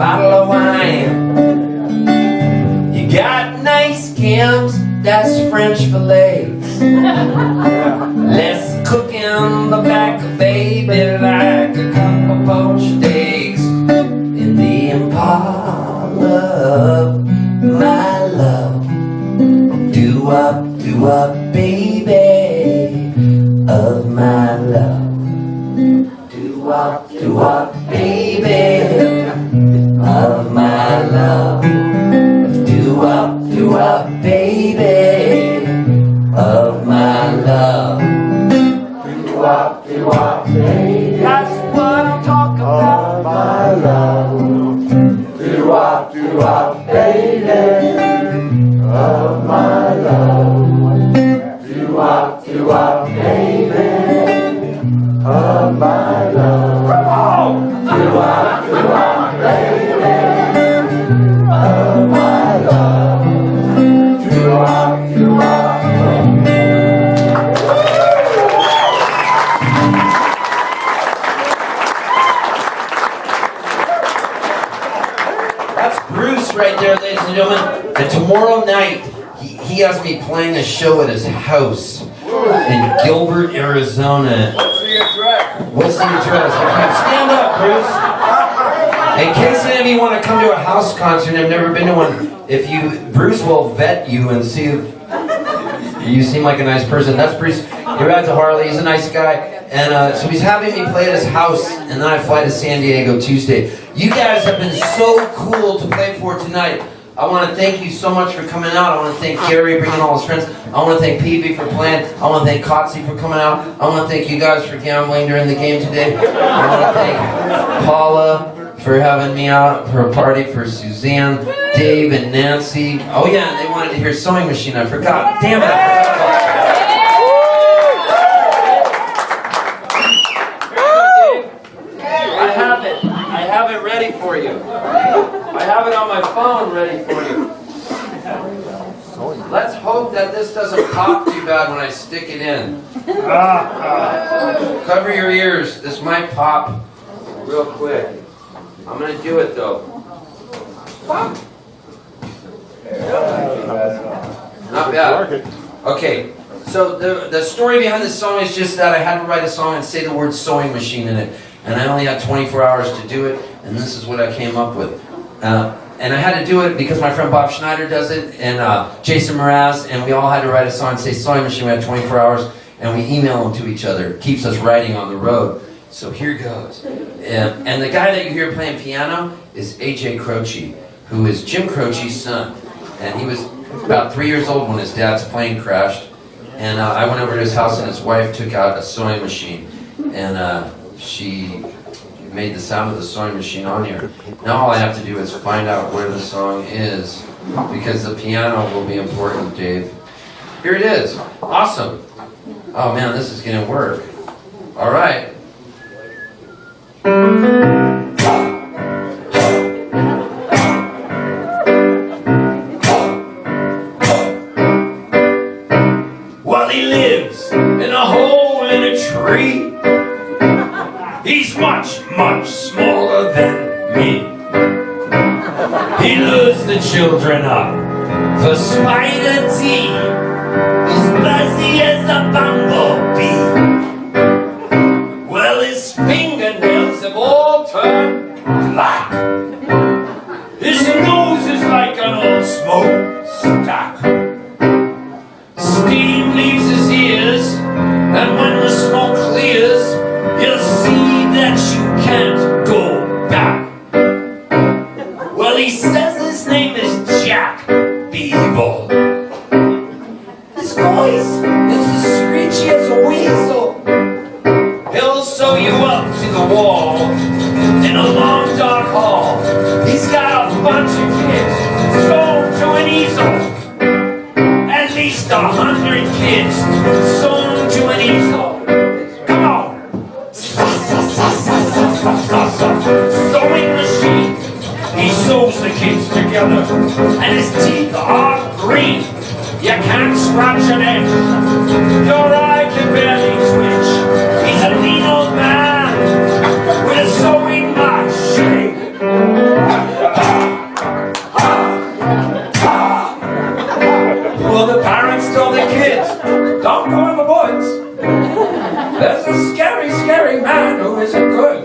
I: You got nice cams, that's French fillets. Let's cook in the back, baby, like a couple poached eggs. In the Impala, my love. Do up, baby, of my love. Do up, baby, of my love. Do up, baby, of my love. Do up, baby. That's what I'm talking about. My love. Do up, baby, of my love. Do up, baby, of my love. Do up, baby, of my love. Do up, baby.
D: has me playing a show at his house in Gilbert, Arizona.
B: What's the address?
D: What's the address? Okay, stand up, Bruce. In case any of you want to come to a house concert and have never been to one, Bruce will vet you and see if you seem like a nice person. That's Bruce. You're out to Harley. He's a nice guy. And so he's having me play at his house, and then I fly to San Diego Tuesday. You guys have been so cool to play for tonight. I want to thank you so much for coming out. I want to thank Gary bringing all his friends. I want to thank PB for playing. I want to thank Kotze for coming out. I want to thank you guys for gambling during the game today. I want to thank Paula for having me out for a party, for Suzanne, Dave, and Nancy. Oh yeah, and they wanted to hear Sewing Machine. I forgot. Damn it. I have it ready for you. I have it on my phone ready for you. Let's hope that this doesn't pop too bad when I stick it in. Cover your ears. This might pop real quick. I'm going to do it though. Pop. Not bad. Okay. So the story behind this song is just that I had to write a song and say the word sewing machine in it. And I only had 24 hours to do it, and this is what I came up with. And I had to do it because my friend Bob Schneider does it, and Jason Mraz, and we all had to write a song and say sewing machine. We had 24 hours, and we email them to each other. It keeps us writing on the road. So here goes. And the guy that you hear playing piano is A.J. Croce, who is Jim Croce's son. And he was about 3 years old when his dad's plane crashed. And I went over to his house, and his wife took out a sewing machine. And she made the sound of the sewing machine on here. Now all I have to do is find out where the song is, because the piano will be important, Dave. Here it is. Awesome. Oh man, this is gonna work. All right.
F: Well, he lives in a hole in a tree. He's much, much smaller than me. He lures the children up for spider tea. He's buzzy as a bumblebee. Well, his fingernails have all turned black. His nose is like an old smokestack. Steam leaves his ears, and when the smoke clears, you'll see that you can't go back. Well, he says his name is Jack Beeble. His voice is as screechy as a weasel. He'll sew you up to the wall in a long dark hall. He's got a bunch of kids sewn to an easel. At least 100 kids sewn to an easel. Come on. Sewing machine. He sews the kids together, and his teeth are green. You can't scratch an edge. Your eye can barely twitch. He's a lean old man with a sewing machine. Well, the parents tell the kids, don't go in the woods. There's a scary, scary man who isn't good.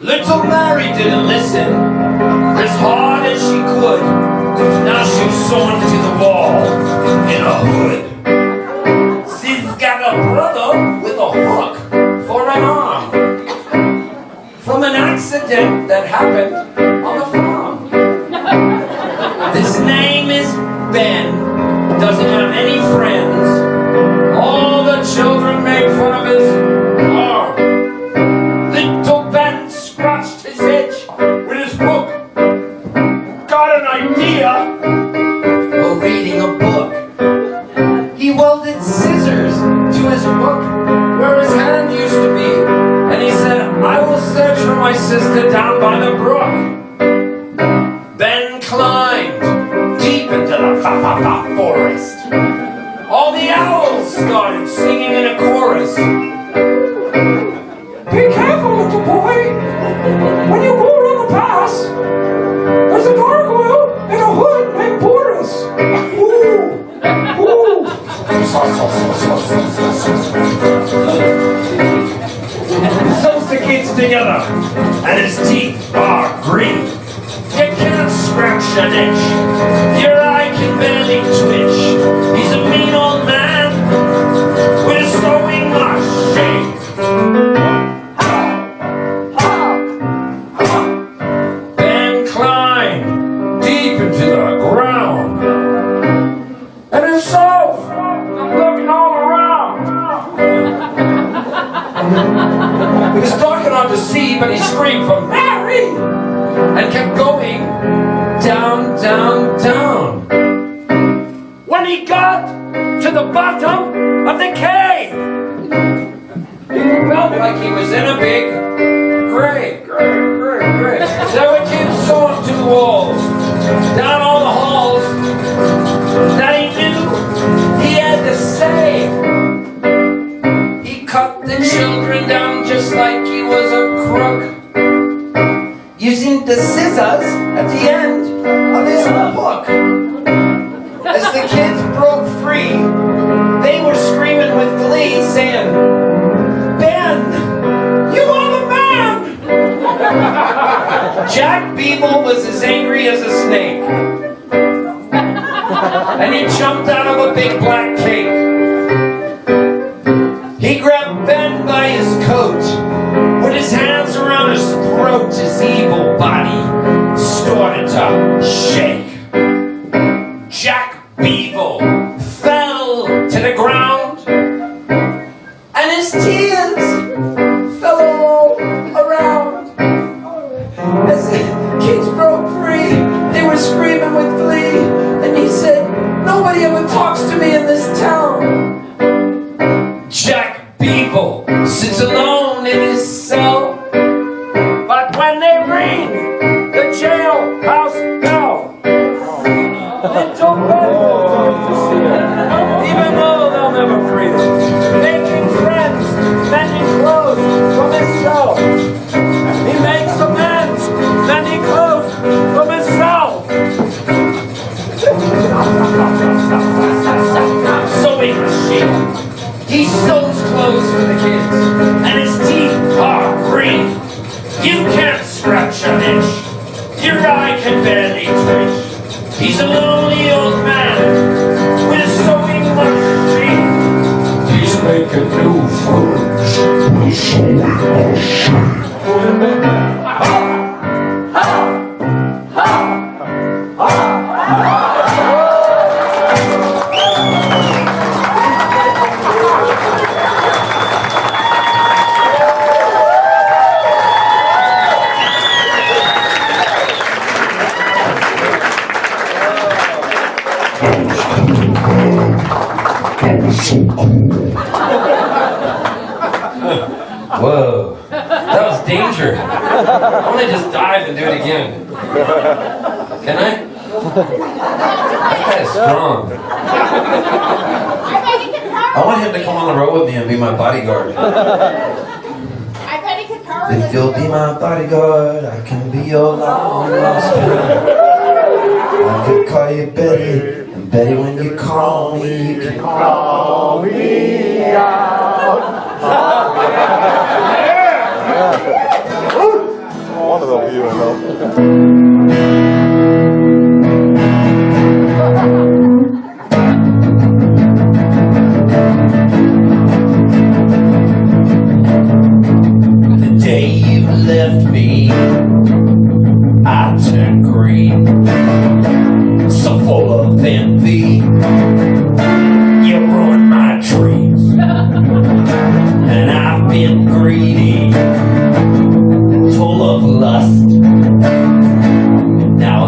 F: Little Mary didn't listen as hard as she could. Now she's sewn to the wall in a hood. She's got a brother with a hook for an arm from an accident that happened on the farm. His name is Ben. Doesn't have any friends. All the children make fun of his arm. Little Ben scratched his itch with his book. Got an idea. While reading a book, he welded scissors to his book where his hand used to be. And he said, I will search for my sister down by the brook. Ben climbed deep into the forest. All the owls started singing in a chorus. Be careful, little boy. When you go around the pass, there's a gargoyle in a hood named Boris. Sews the kids together, and his teeth are green. You can't scratch an itch, your eye can barely twitch. He's a mean old man with a sewing machine. Ben climbed deep into the ground, and his soul looking all around. He was dark enough to see, but he screamed for Mary and kept going down, down, down. When he got to the bottom of the cave, he felt like he was in a big grave. There were kids sewn to the walls, down all the halls that he knew he had to save. He cut the children down just like he was a crook, using the scissors at the end of his hook. As the kids broke free, they were screaming with glee, saying, Ben, you are the man! Jack Beeble was as angry as a snake, and he jumped out of a big black cake. He grabbed Ben by his coat, put his hands around his throat, his evil body started to shake. Jack Beeble fell to the ground, and his tears fell all around. As the kids broke free, they were screaming with glee, and he said, nobody ever talks to me in this town. Jack Beeble sits alone in his cell, but when they ring the jailhouse bell, little Ben goes to see it, even though they'll never free them. Making friends, mending clothes from his cell. He makes amends, mending clothes from his cell. Sewing machine. He sews clothes for the kids, and his teeth are green. You can't scratch an itch, your eye can barely twitch. He's a lonely old man with a sewing machine. He's making new friends with a sewing machine. Whoa, that was danger. I want to just dive and do it again. Can I? That guy's strong. I want him to come on the road with me and be my bodyguard. If you'll be my bodyguard, I can be your long lost friend. I could call you Betty, and Betty, when you call me, you can call me out.
A: One of them, you know.
I: The day you left me, I turned green, so full of envy. You ruined my dreams, and I've been greedy and full of lust. Now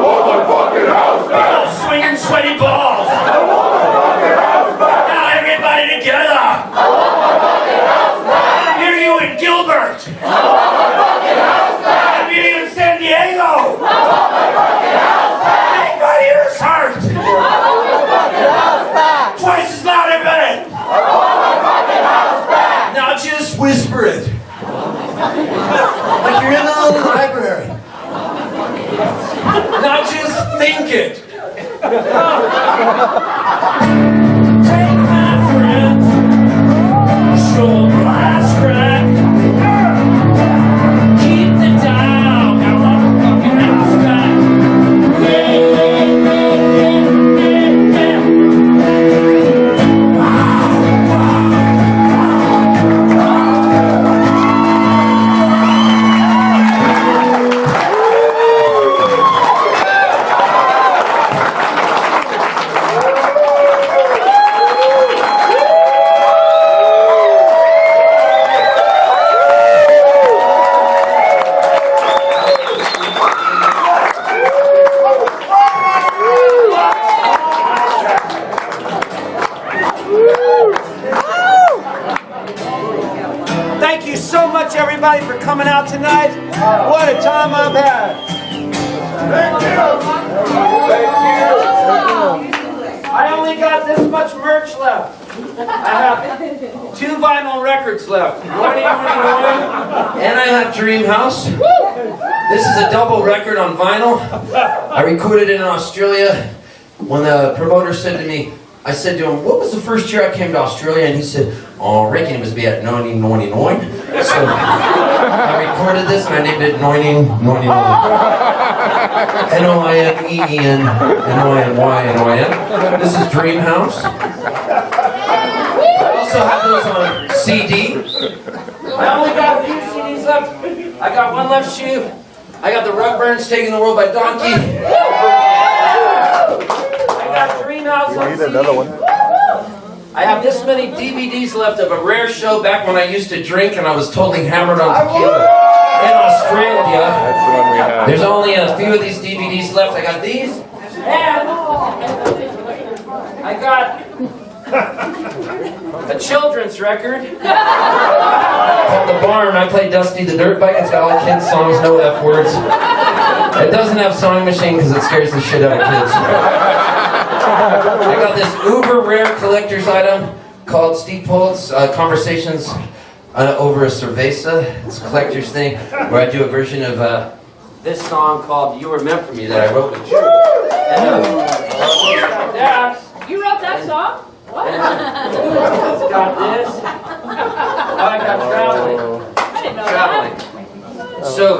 F: want my fucking house back. Oh, swinging sweaty balls. I want my fucking house back. Now everybody together. I want my fucking house back. I hear you in Gilbert. I want my fucking house back. I hear you in San Diego. I want my fucking house back. Make my ears hurt. I want my fucking house back. Twice as loud, everybody. I want my fucking house back. Now just whisper it. Like you're in the library. Now just think it. Take my friends, show glass crack. Keep the dog, I want the fucking house back. Yeah, yeah, yeah, yeah, yeah,
C: Thank you so much, everybody, for coming out tonight. What a time I've had.
F: Thank you.
C: I only got this much merch left. I have 2 vinyl records left. What do you want?
D: And I have Dream House. This is a double record on vinyl. I recorded it in Australia. When the promoter said to me, I said to him, what was the first year I came to Australia? And he said, oh, I reckon it was about 1999. So I recorded this and I named it 1999. N-O-I-N-E-E-N, N-O-I-N-Y-N-O-I-N. This is Dream House. I also have those on CD.
C: I only got a few CDs left. I got one left shoe. I got the Rug Burns Taking the World by Donkey. I got Dream House on CD. I have this many DVDs left of a rare show back when I used to drink and I was totally hammered on tequila in Australia.
B: That's the one we have.
C: There's only a few of these DVDs left. I got these, and I got a children's record called The Barn. I play Dusty the Dirt Bike. It's got all kids' songs, no F words. It doesn't have Sewing Machine because it scares the shit out of kids. I got this uber rare collector's item called Steve Poltz Conversations over a Cerveza. It's a collector's thing where I do a version of this song called You Were Meant For Me that I wrote with Drew.
E: You wrote that song? What?
C: It's got this. Oh, I got Traveling.
E: I didn't know
C: Traveling.
E: that.
C: So,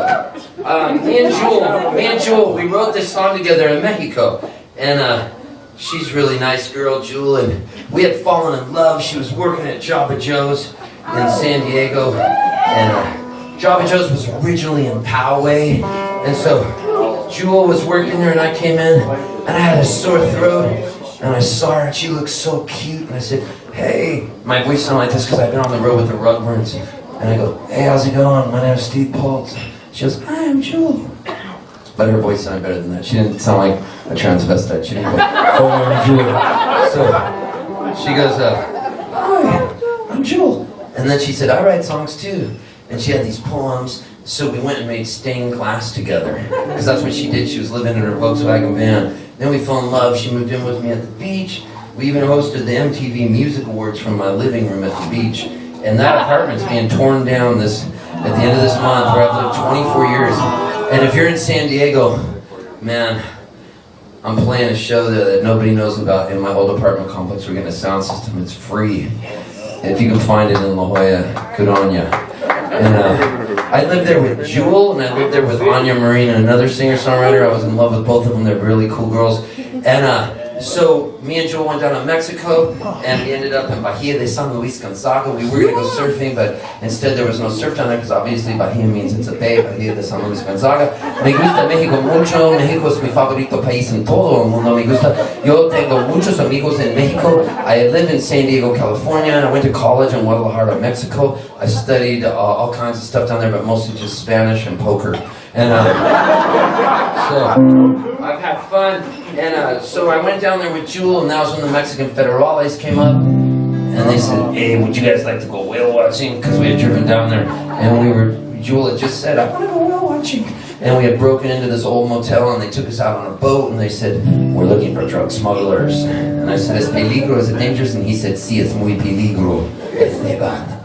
C: me and Jewel, we wrote this song together in Mexico. And she's a really nice girl, Jewel, and we had fallen in love. She was working at Jabba Joe's in San Diego. And Jabba Joe's was originally in Poway. And so Jewel was working there and I came in and I had a sore throat. And I saw her and she looked so cute. And I said, hey, my voice sounded like this because I've been on the road with the Rug Burns. And I go, hey, how's it going? My name's Steve Poltz. She goes, hi, I'm Jewel. But her voice sounded better than that. She didn't sound like a transvestite. She didn't go, oh, I'm Jewel. So she goes, hi, I'm Jewel. And then she said, I write songs too. And she had these poems. So we went and made stained glass together. Because that's what she did. She was living in her Volkswagen van. Then we fell in love. She moved in with me at the beach. We even hosted the MTV Music Awards from my living room at the beach. And that apartment's being torn down at the end of this month, where I've lived 24 years. And if you're in San Diego, man, I'm playing a show there that nobody knows about in my old apartment complex. We're getting a sound system. It's free. If you can find it in La Jolla, good on ya. And I lived there with Jewel, and I lived there with Anya Marine, and another singer-songwriter. I was in love with both of them. They're really cool girls. And so me and Jewel went down to Mexico, and we ended up in Bahia de San Luis Gonzaga. We were going to go surfing, but instead there was no surf down there, because obviously Bahia means it's a bay, Bahia de San Luis Gonzaga. Me gusta México mucho. México es mi favorito país en todo el mundo. Me gusta. Yo tengo muchos amigos en Mexico. I live in San Diego, California, and I went to college in Guadalajara, Mexico. I studied all kinds of stuff down there, but mostly just Spanish and poker. And so I've had fun. And so I went down there with Jewel, and that was when the Mexican Federales came up. And they said, hey, would you guys like to go whale watching? Because we had driven down there, and Jewel had just said, I want to go whale watching. And we had broken into this old motel, and they took us out on a boat, and they said, we're looking for drug smugglers. And I said, es peligro, is it dangerous? And he said, sí, es muy peligro. Esteban.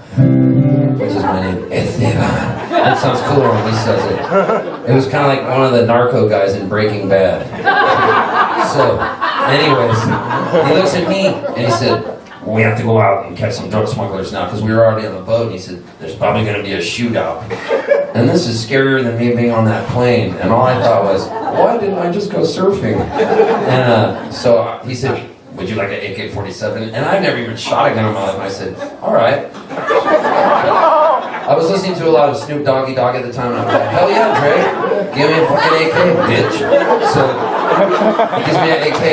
C: Which is my name, Esteban. That sounds cooler when he says it. It was kind of like one of the narco guys in Breaking Bad. So, anyways, he looks at me, and he said, we have to go out and catch some drug smugglers now, because we were already on the boat, and he said, there's probably going to be a shootout. And this is scarier than me being on that plane. And all I thought was, why didn't I just go surfing? And so he said, would you like an AK-47? And I've never even shot a gun in my life. And I said, all right. I was listening to a lot of Snoop Doggy Dogg at the time, and I was like, hell yeah, Dre. Give me a fucking AK, bitch. So he gives me an AK.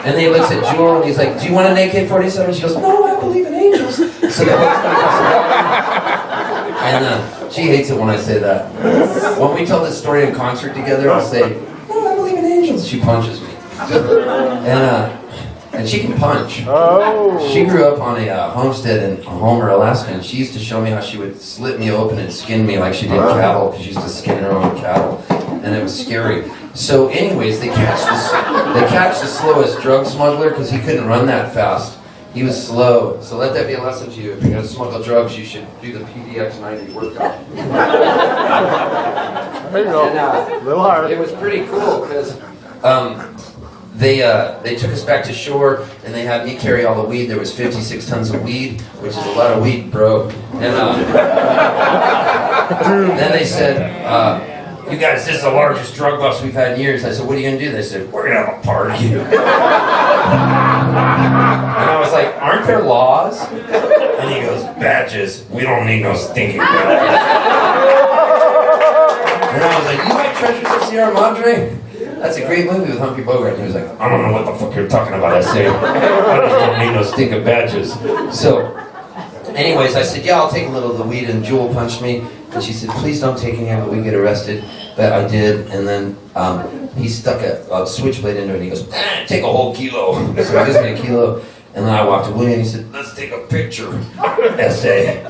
C: And then he looks at Jewel, and he's like, do you want an AK-47? She goes, no, I believe in angels. So and she hates it when I say that. When we tell this story in concert together, I'll say, no, I believe in angels. She punches me. And she can punch.
A: Oh.
C: She grew up on a homestead in Homer, Alaska, and she used to show me how she would slit me open and skin me like she did cattle, because she used to skin her own cattle, and it was scary. So anyways, they catch the slowest drug smuggler, because he couldn't run that fast. He was slow. So let that be a lesson to you. If you're going to smuggle drugs, you should do the PDX 90 workout.
A: There you go.
C: And,
A: a little higher.
C: It was pretty cool, because they took us back to shore, and they had me carry all the weed. There was 56 tons of weed, which is a lot of weed, bro. And then they said, you guys, this is the largest drug bust we've had in years. I said, what are you going to do? They said, we're going to have a party. And I was like, aren't there laws? And he goes, badges. We don't need no stinking badges. And I was like, you like Treasures of Sierra Madre? That's a great movie with Humphrey Bogart. And he was like, I don't know what the fuck you're talking about. I said, I just don't need no stinking badges. So, anyways, I said, yeah, I'll take a little of the weed. And Jewel punched me. And she said, please don't take any of it. We get arrested. But I did. And then he stuck a switchblade into it. And he goes, take a whole kilo. So he gives me a kilo. And then I walked away. And he said, let's take a picture. Essay.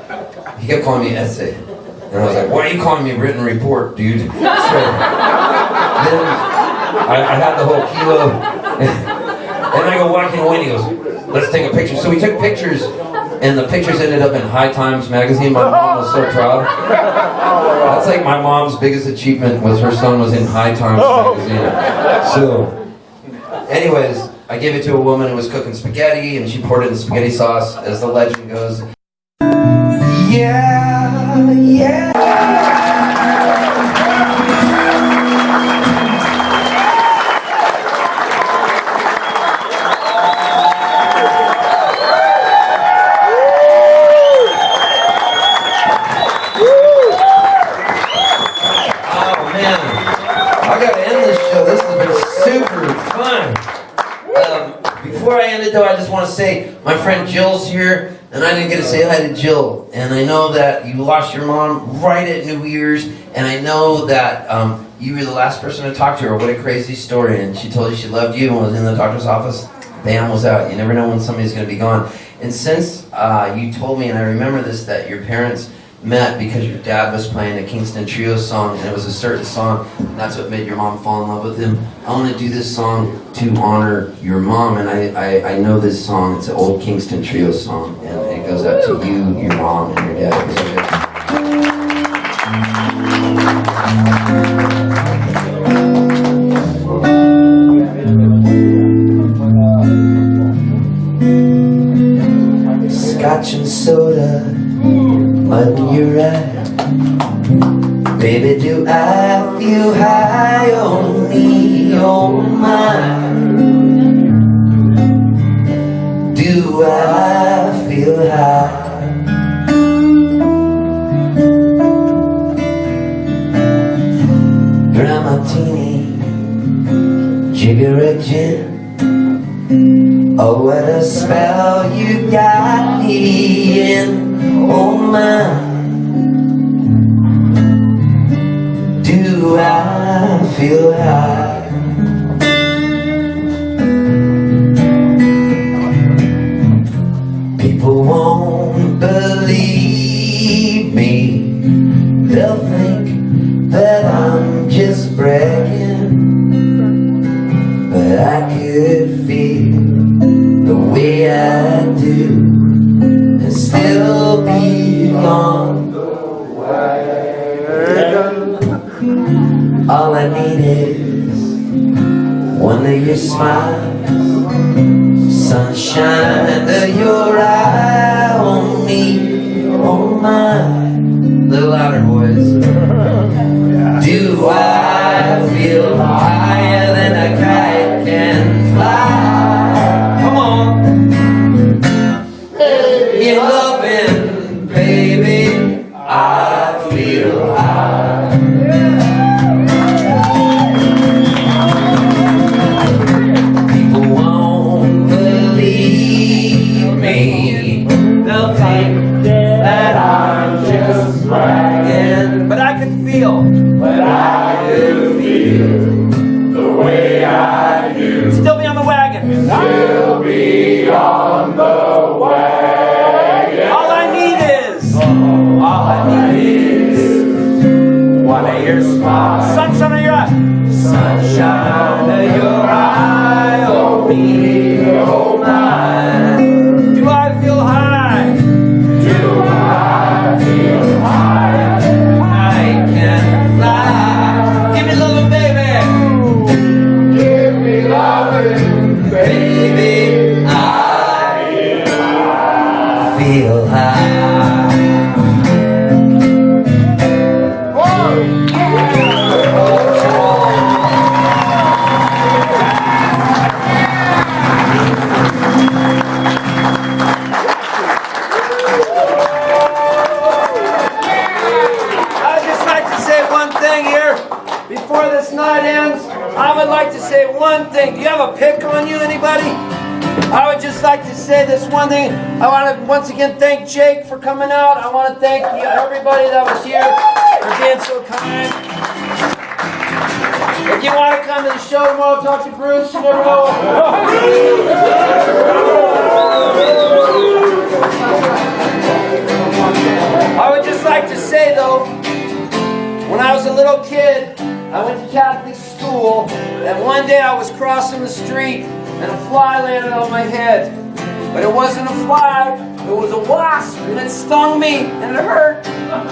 C: He kept calling me Essay. And I was like, why are you calling me written report, dude? So then I had the whole kilo. And I go walking away. And he goes, let's take a picture. So we took pictures. And the pictures ended up in High Times magazine. My mom was so proud. That's like my mom's biggest achievement, was her son was in High Times magazine. So, anyways, I gave it to a woman who was cooking spaghetti, and she poured it in spaghetti sauce, as the legend goes. Yeah, yeah. Though I just want to say, my friend Jill's here, and I didn't get to say hi to Jill. And I know that you lost your mom right at New Year's, and I know that you were the last person to talk to her. What a crazy story. And she told you she loved you and was in the doctor's office. Bam, was out. You never know when somebody's going to be gone. And since you told me, and I remember this, that your parents met because your dad was playing a Kingston Trio song, and it was a certain song, and that's what made your mom fall in love with him. I want to do this song to honor your mom, and I know this song. It's an old Kingston Trio song, and it goes out to you, your mom, and your dad. Scotch and soda under your eye. Baby, do I feel high on me, on mine? Do I feel high? Dramatini, jigger gin. Oh, what a spell you got me in, oh my. Do I feel high?
I: that I could feel the way I do and still be on the wagon. All I need is one of your smiles, sunshine of your eye on me, on mine. Little louder, boys. Do I feel higher than a kite can fly? Come on. You're loving, baby. I feel high. People won't believe me. They'll think that I'm just bragging. But I can feel. But I can feel the way I do. Still be on the wagon. Still be on the wagon. All I need is one of your smiles. Sunshine of your eye. Sunshine of your eye. Oh me, oh mine. Do I feel high? Do I feel high? I can fly. Give me loving, baby. Give me loving, baby. I feel high. Before this night ends, I would like to say one thing. Do you have a pick on you, anybody? I would just like to say this one thing. I want to once again thank Jake for coming out. I want to thank everybody that was here for being so kind. If you want to come to the show tomorrow, talk to Bruce, you never know. I would just like to say though, when I was a little kid, I went to Catholic school, and one day I was crossing the street, and a fly landed on my head. But it wasn't a fly, it was a wasp, and it stung me, and it hurt.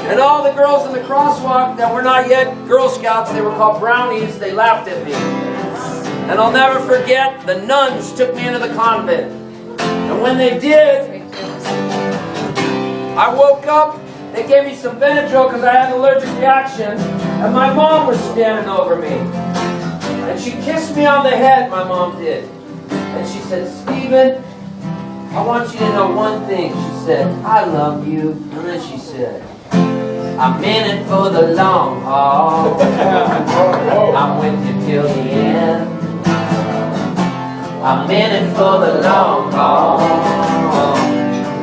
I: And all the girls in the crosswalk that were not yet Girl Scouts, they were called brownies, they laughed at me. And I'll never forget, the nuns took me into the convent. And when they did, I woke up. They gave me some Benadryl because I had an allergic reaction, and my mom was standing over me. And she kissed me on the head, my mom did. And she said, Stephen, I want you to know one thing. She said, I love you. And then she said, I'm in it for the long haul. I'm with you till the end. I'm in it for the long haul.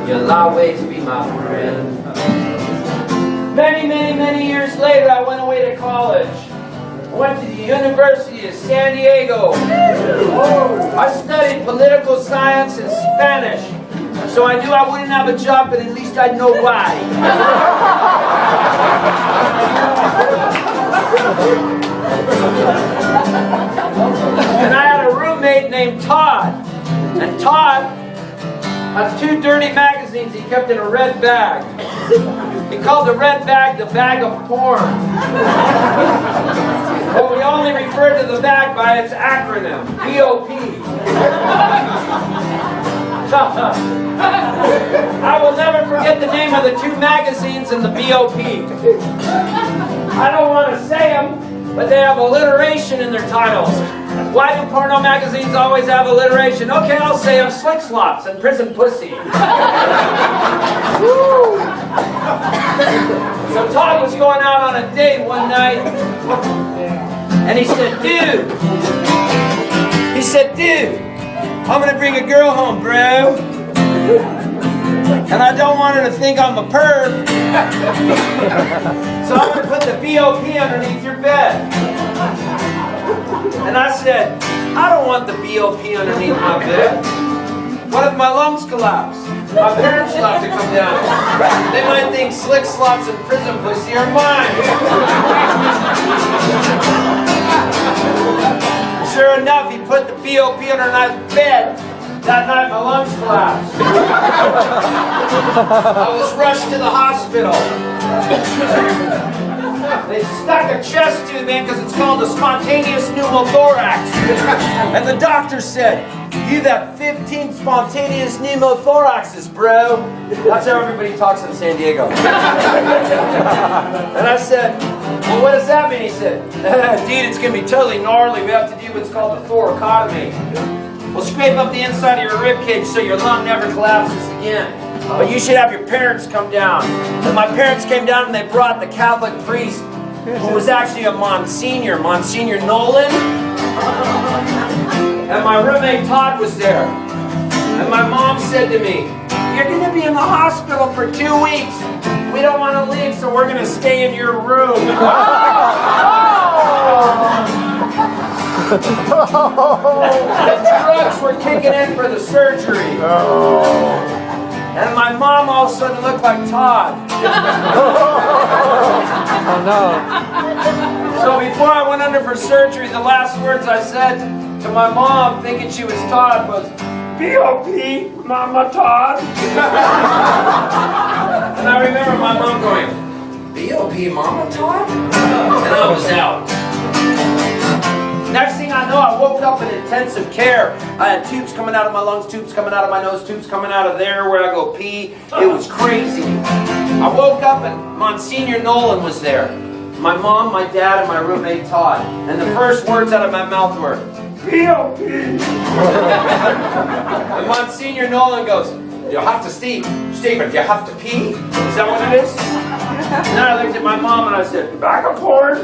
I: You'll always be my friend. Many, many, many years later, I went away to college. I went to the University of San Diego. I studied political science and Spanish. So I knew I wouldn't have a job, but at least I'd know why. And I had a roommate named Todd. And Todd had 2 dirty magazines he kept in a red bag. He called the red bag the bag of porn. But we only referred to the bag by its acronym, BOP. I will never forget the name of the 2 magazines in the BOP. I don't want to say them, but they have alliteration in their titles. Why do porno magazines always have alliteration? Okay, I'll say them: Slick Slots and Prison Pussy. So Todd was going out on a date one night, and he said, dude, I'm going to bring a girl home, bro. And I don't want her to think I'm a perv. So I'm going to put the BOP underneath your bed. And I said, I don't want the BOP underneath my bed. What if my lungs collapse? My parents will have to come down. They might think Slick Slots and Prison Pussy are mine. sure enough, he put the BOP under my bed. That night, my lungs collapsed. I was rushed to the hospital. They stuck a chest tube in because it's called a spontaneous pneumothorax. And the doctor said, "You've had 15 spontaneous pneumothoraxes, bro." That's how everybody talks in San Diego. And I said, "Well, what does that mean?" He said, "Dude, it's going to be totally gnarly. We have to do what's called a thoracotomy. We'll scrape up the inside of your rib cage so your lung never collapses again. But you should have your parents come down." And my parents came down and they brought the Catholic priest, who was actually a Monsignor Nolan. And my roommate Todd was there. And my mom said to me, "You're going to be in the hospital for 2 weeks. We don't want to leave, so we're going to stay in your room." The drugs were kicking in for the surgery. And my mom all of a sudden looked like Todd.
J: Oh no.
I: So before I went under for surgery, the last words I said to my mom, thinking she was Todd, was, "BOP, Mama Todd." And I remember my mom going, "BOP, Mama Todd?" And I was out. Next thing I know, I woke up in intensive care. I had tubes coming out of my lungs, tubes coming out of my nose, tubes coming out of there where I go pee. It was crazy. I woke up and Monsignor Nolan was there. My mom, my dad, and my roommate Todd. And the first words out of my mouth were, "BOP." And Monsignor Nolan goes, "You have to, Stephen, do you have to pee? Is that what it is?" And then I looked at my mom and I said, "Back and forth."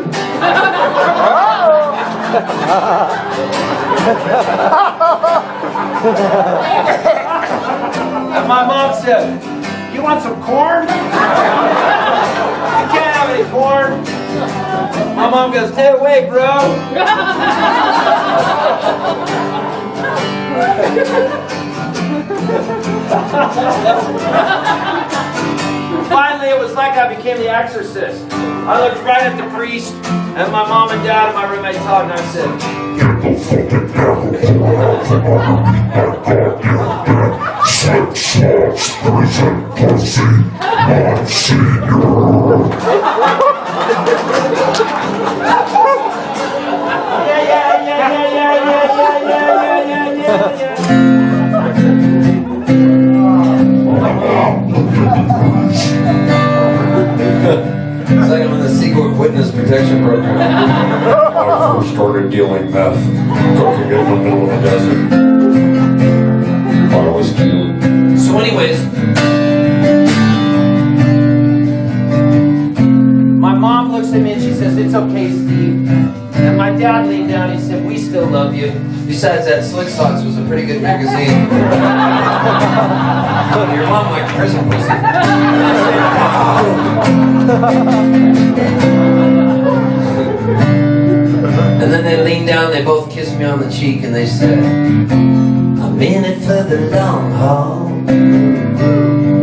I: And my mom said, "You want some corn?" "You can't have any corn." My mom goes, "Stay away, bro." Finally, it was like I became the exorcist. I looked right at the priest and my mom and dad and my roommate Todd, and I said,
F: Get the fucking devil Sex, sluts, prison, pussy, Monsignor.
D: It's like I'm in the Secret Witness Protection Program.
F: I first started dealing meth, cooking it in the middle of the desert. I was cute.
C: So anyways,
I: my mom looks at me and she says, "It's okay, Steve." And my dad leaned down and he said, "We still love you."
C: besides that, Slick Socks was a pretty good magazine. Your mom liked prison pussy. And then they leaned down, they both kissed me on the cheek, and they said, "I'm in it for the long haul.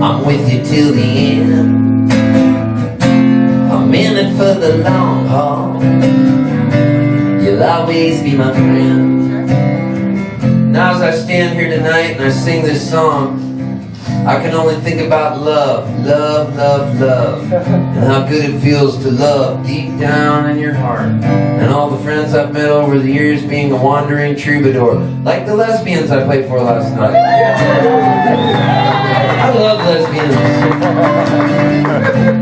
C: I'm with you till the end. I'm in it for the long haul. You'll always be my friend." Now as I stand here tonight and I sing this song, I can only think about love, love, love, love, and how good it feels to love deep down in your heart. And all the friends I've met over the years being a wandering troubadour, like the lesbians I played for last night. I love lesbians.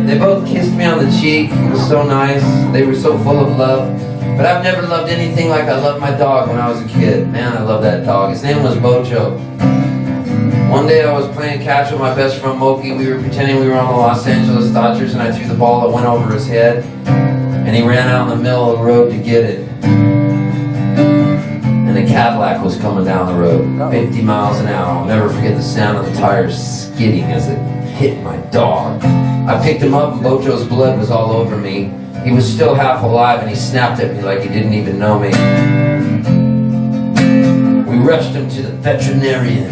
C: They both kissed me on the cheek. It was so nice. They were so full of love. But I've never loved anything like I loved my dog when I was a kid. Man, I love that dog. His name was Bojo. One day I was playing catch with my best friend Moki. We were pretending we were on the Los Angeles Dodgers, and I threw the ball that went over his head. And he ran out in the middle of the road to get it. And a Cadillac was coming down the road, 50 miles an hour. I'll never forget the sound of the tires skidding as it hit my dog. I picked him up and Bojo's blood was all over me. He was still half alive and he snapped at me like he didn't even know me. We rushed him to the veterinarian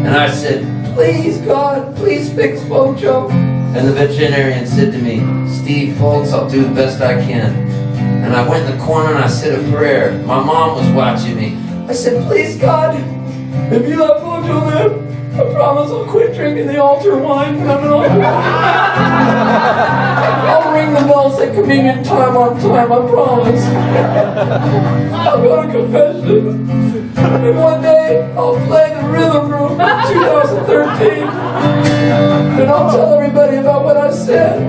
C: and I said, "Please God, please fix Bojo." And the veterinarian said to me, "Steve Poltz, I'll do the best I can." and I went in the corner and I said a prayer. My mom was watching me. I said, please God, if you let Bojo live, I promise I'll quit drinking the altar wine when I'm an altar. I'll ring the bells at communion time on time, I promise. I'll go to confession. And one day, I'll play the rhythm room in 2013. And I'll tell everybody about what I said.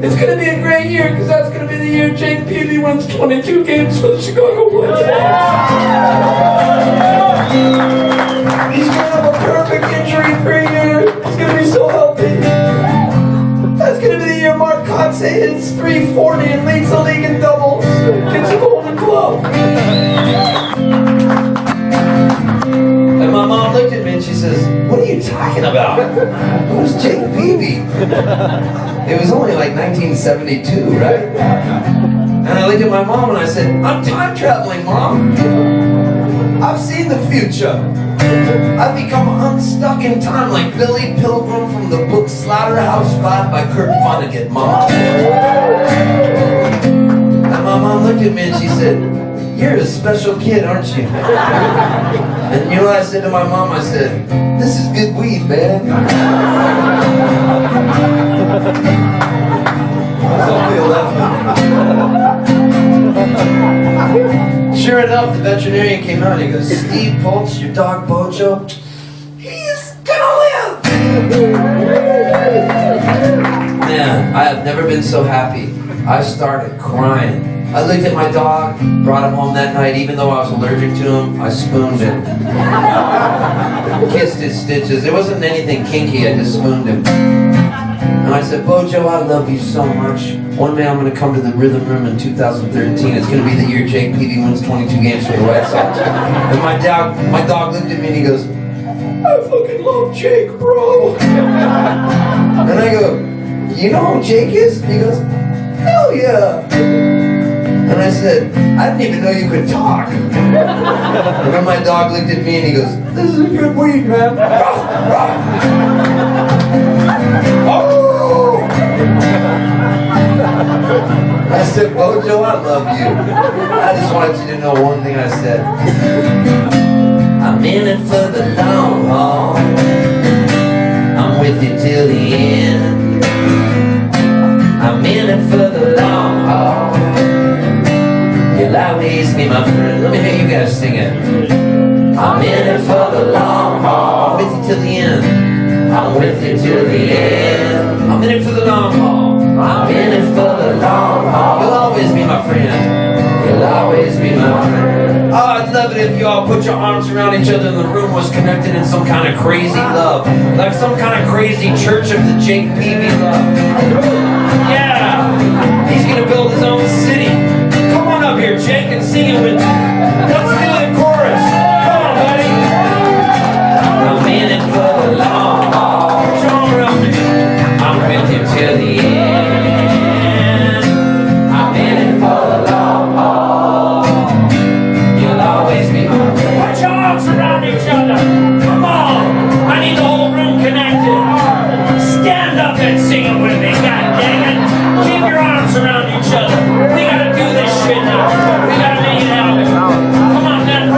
C: It's going to be a great year, because that's going to be the year Jake Peavy wins 22 games for the Chicago White Sox. He's going to have a perfect injury-free year. He's going to be so healthy. That's going to be the year Mark Kotsay hits 340 and leads the league in doubles. Gets a Golden Glove. And my mom looked at me and she says, what are you talking about? Who's Jake Peavy? It was only like 1972, right? And I looked at my mom and I said, I'm time traveling, Mom. I've seen the future. I've become unstuck in time like Billy Pilgrim from the book Slaughterhouse-Five by Kurt Vonnegut, Mom. And my mom looked at me and she said, you're a special kid, aren't you? And you know what I said to my mom? I said, this is good weed, man. I was only 11. Sure enough, the veterinarian came out and he goes, Steve Poltz, your dog Bojo, he's gonna live! Man, I have never been so happy. I started crying. I looked at my dog, brought him home that night, even though I was allergic to him, I spooned him. Kissed his stitches. It wasn't anything kinky, I just spooned him. And I said, Bojo, I love you so much. One day I'm going to come to the rhythm room in 2013. It's going to be the year Jake Peavy wins 22 games for the White Sox. And my dog looked at me and he goes, I fucking love Jake, bro. And I go, you know who Jake is? And he goes, hell yeah. And I said, I didn't even know you could talk. And then my dog looked at me and he goes, this is a good weed, man. Oh! I said, Bojo, I love you. I just wanted you to know one thing I said. I'm in it for the long haul. I'm with you till the end. I'm in it for the long haul. You'll always be my friend. Let me hear you guys sing it. I'm in it for the long haul. I'm with you till the end. I'm with you till the end. I'm in it for the long haul. I'm in it for the long haul. You'll always be my friend. You'll always be my friend. Oh, I'd love it if you all put your arms around each other and the room was connected in some kind of crazy love. Like some kind of crazy church of the Jake Peavy love. Yeah! He's gonna build his own city. Come on up here, Jake, and sing it with me. Let's do the chorus. Come on, buddy. I'm in it for the long haul. John around me. I'm with you till the end. I'm in it for the long haul. You'll always be my friend.
F: Put your arms around each other. Come on. I need the whole room connected. Stand up and sing it with me. God dang it. Keep your arms around each other. We gotta do this shit now. We gotta make it happen. Come on, man.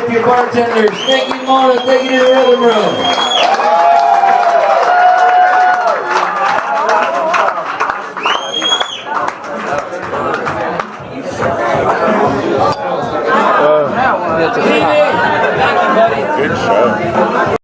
C: tip your bartenders. Thank you, Mona. Take you to the rhythm room.
A: Good show.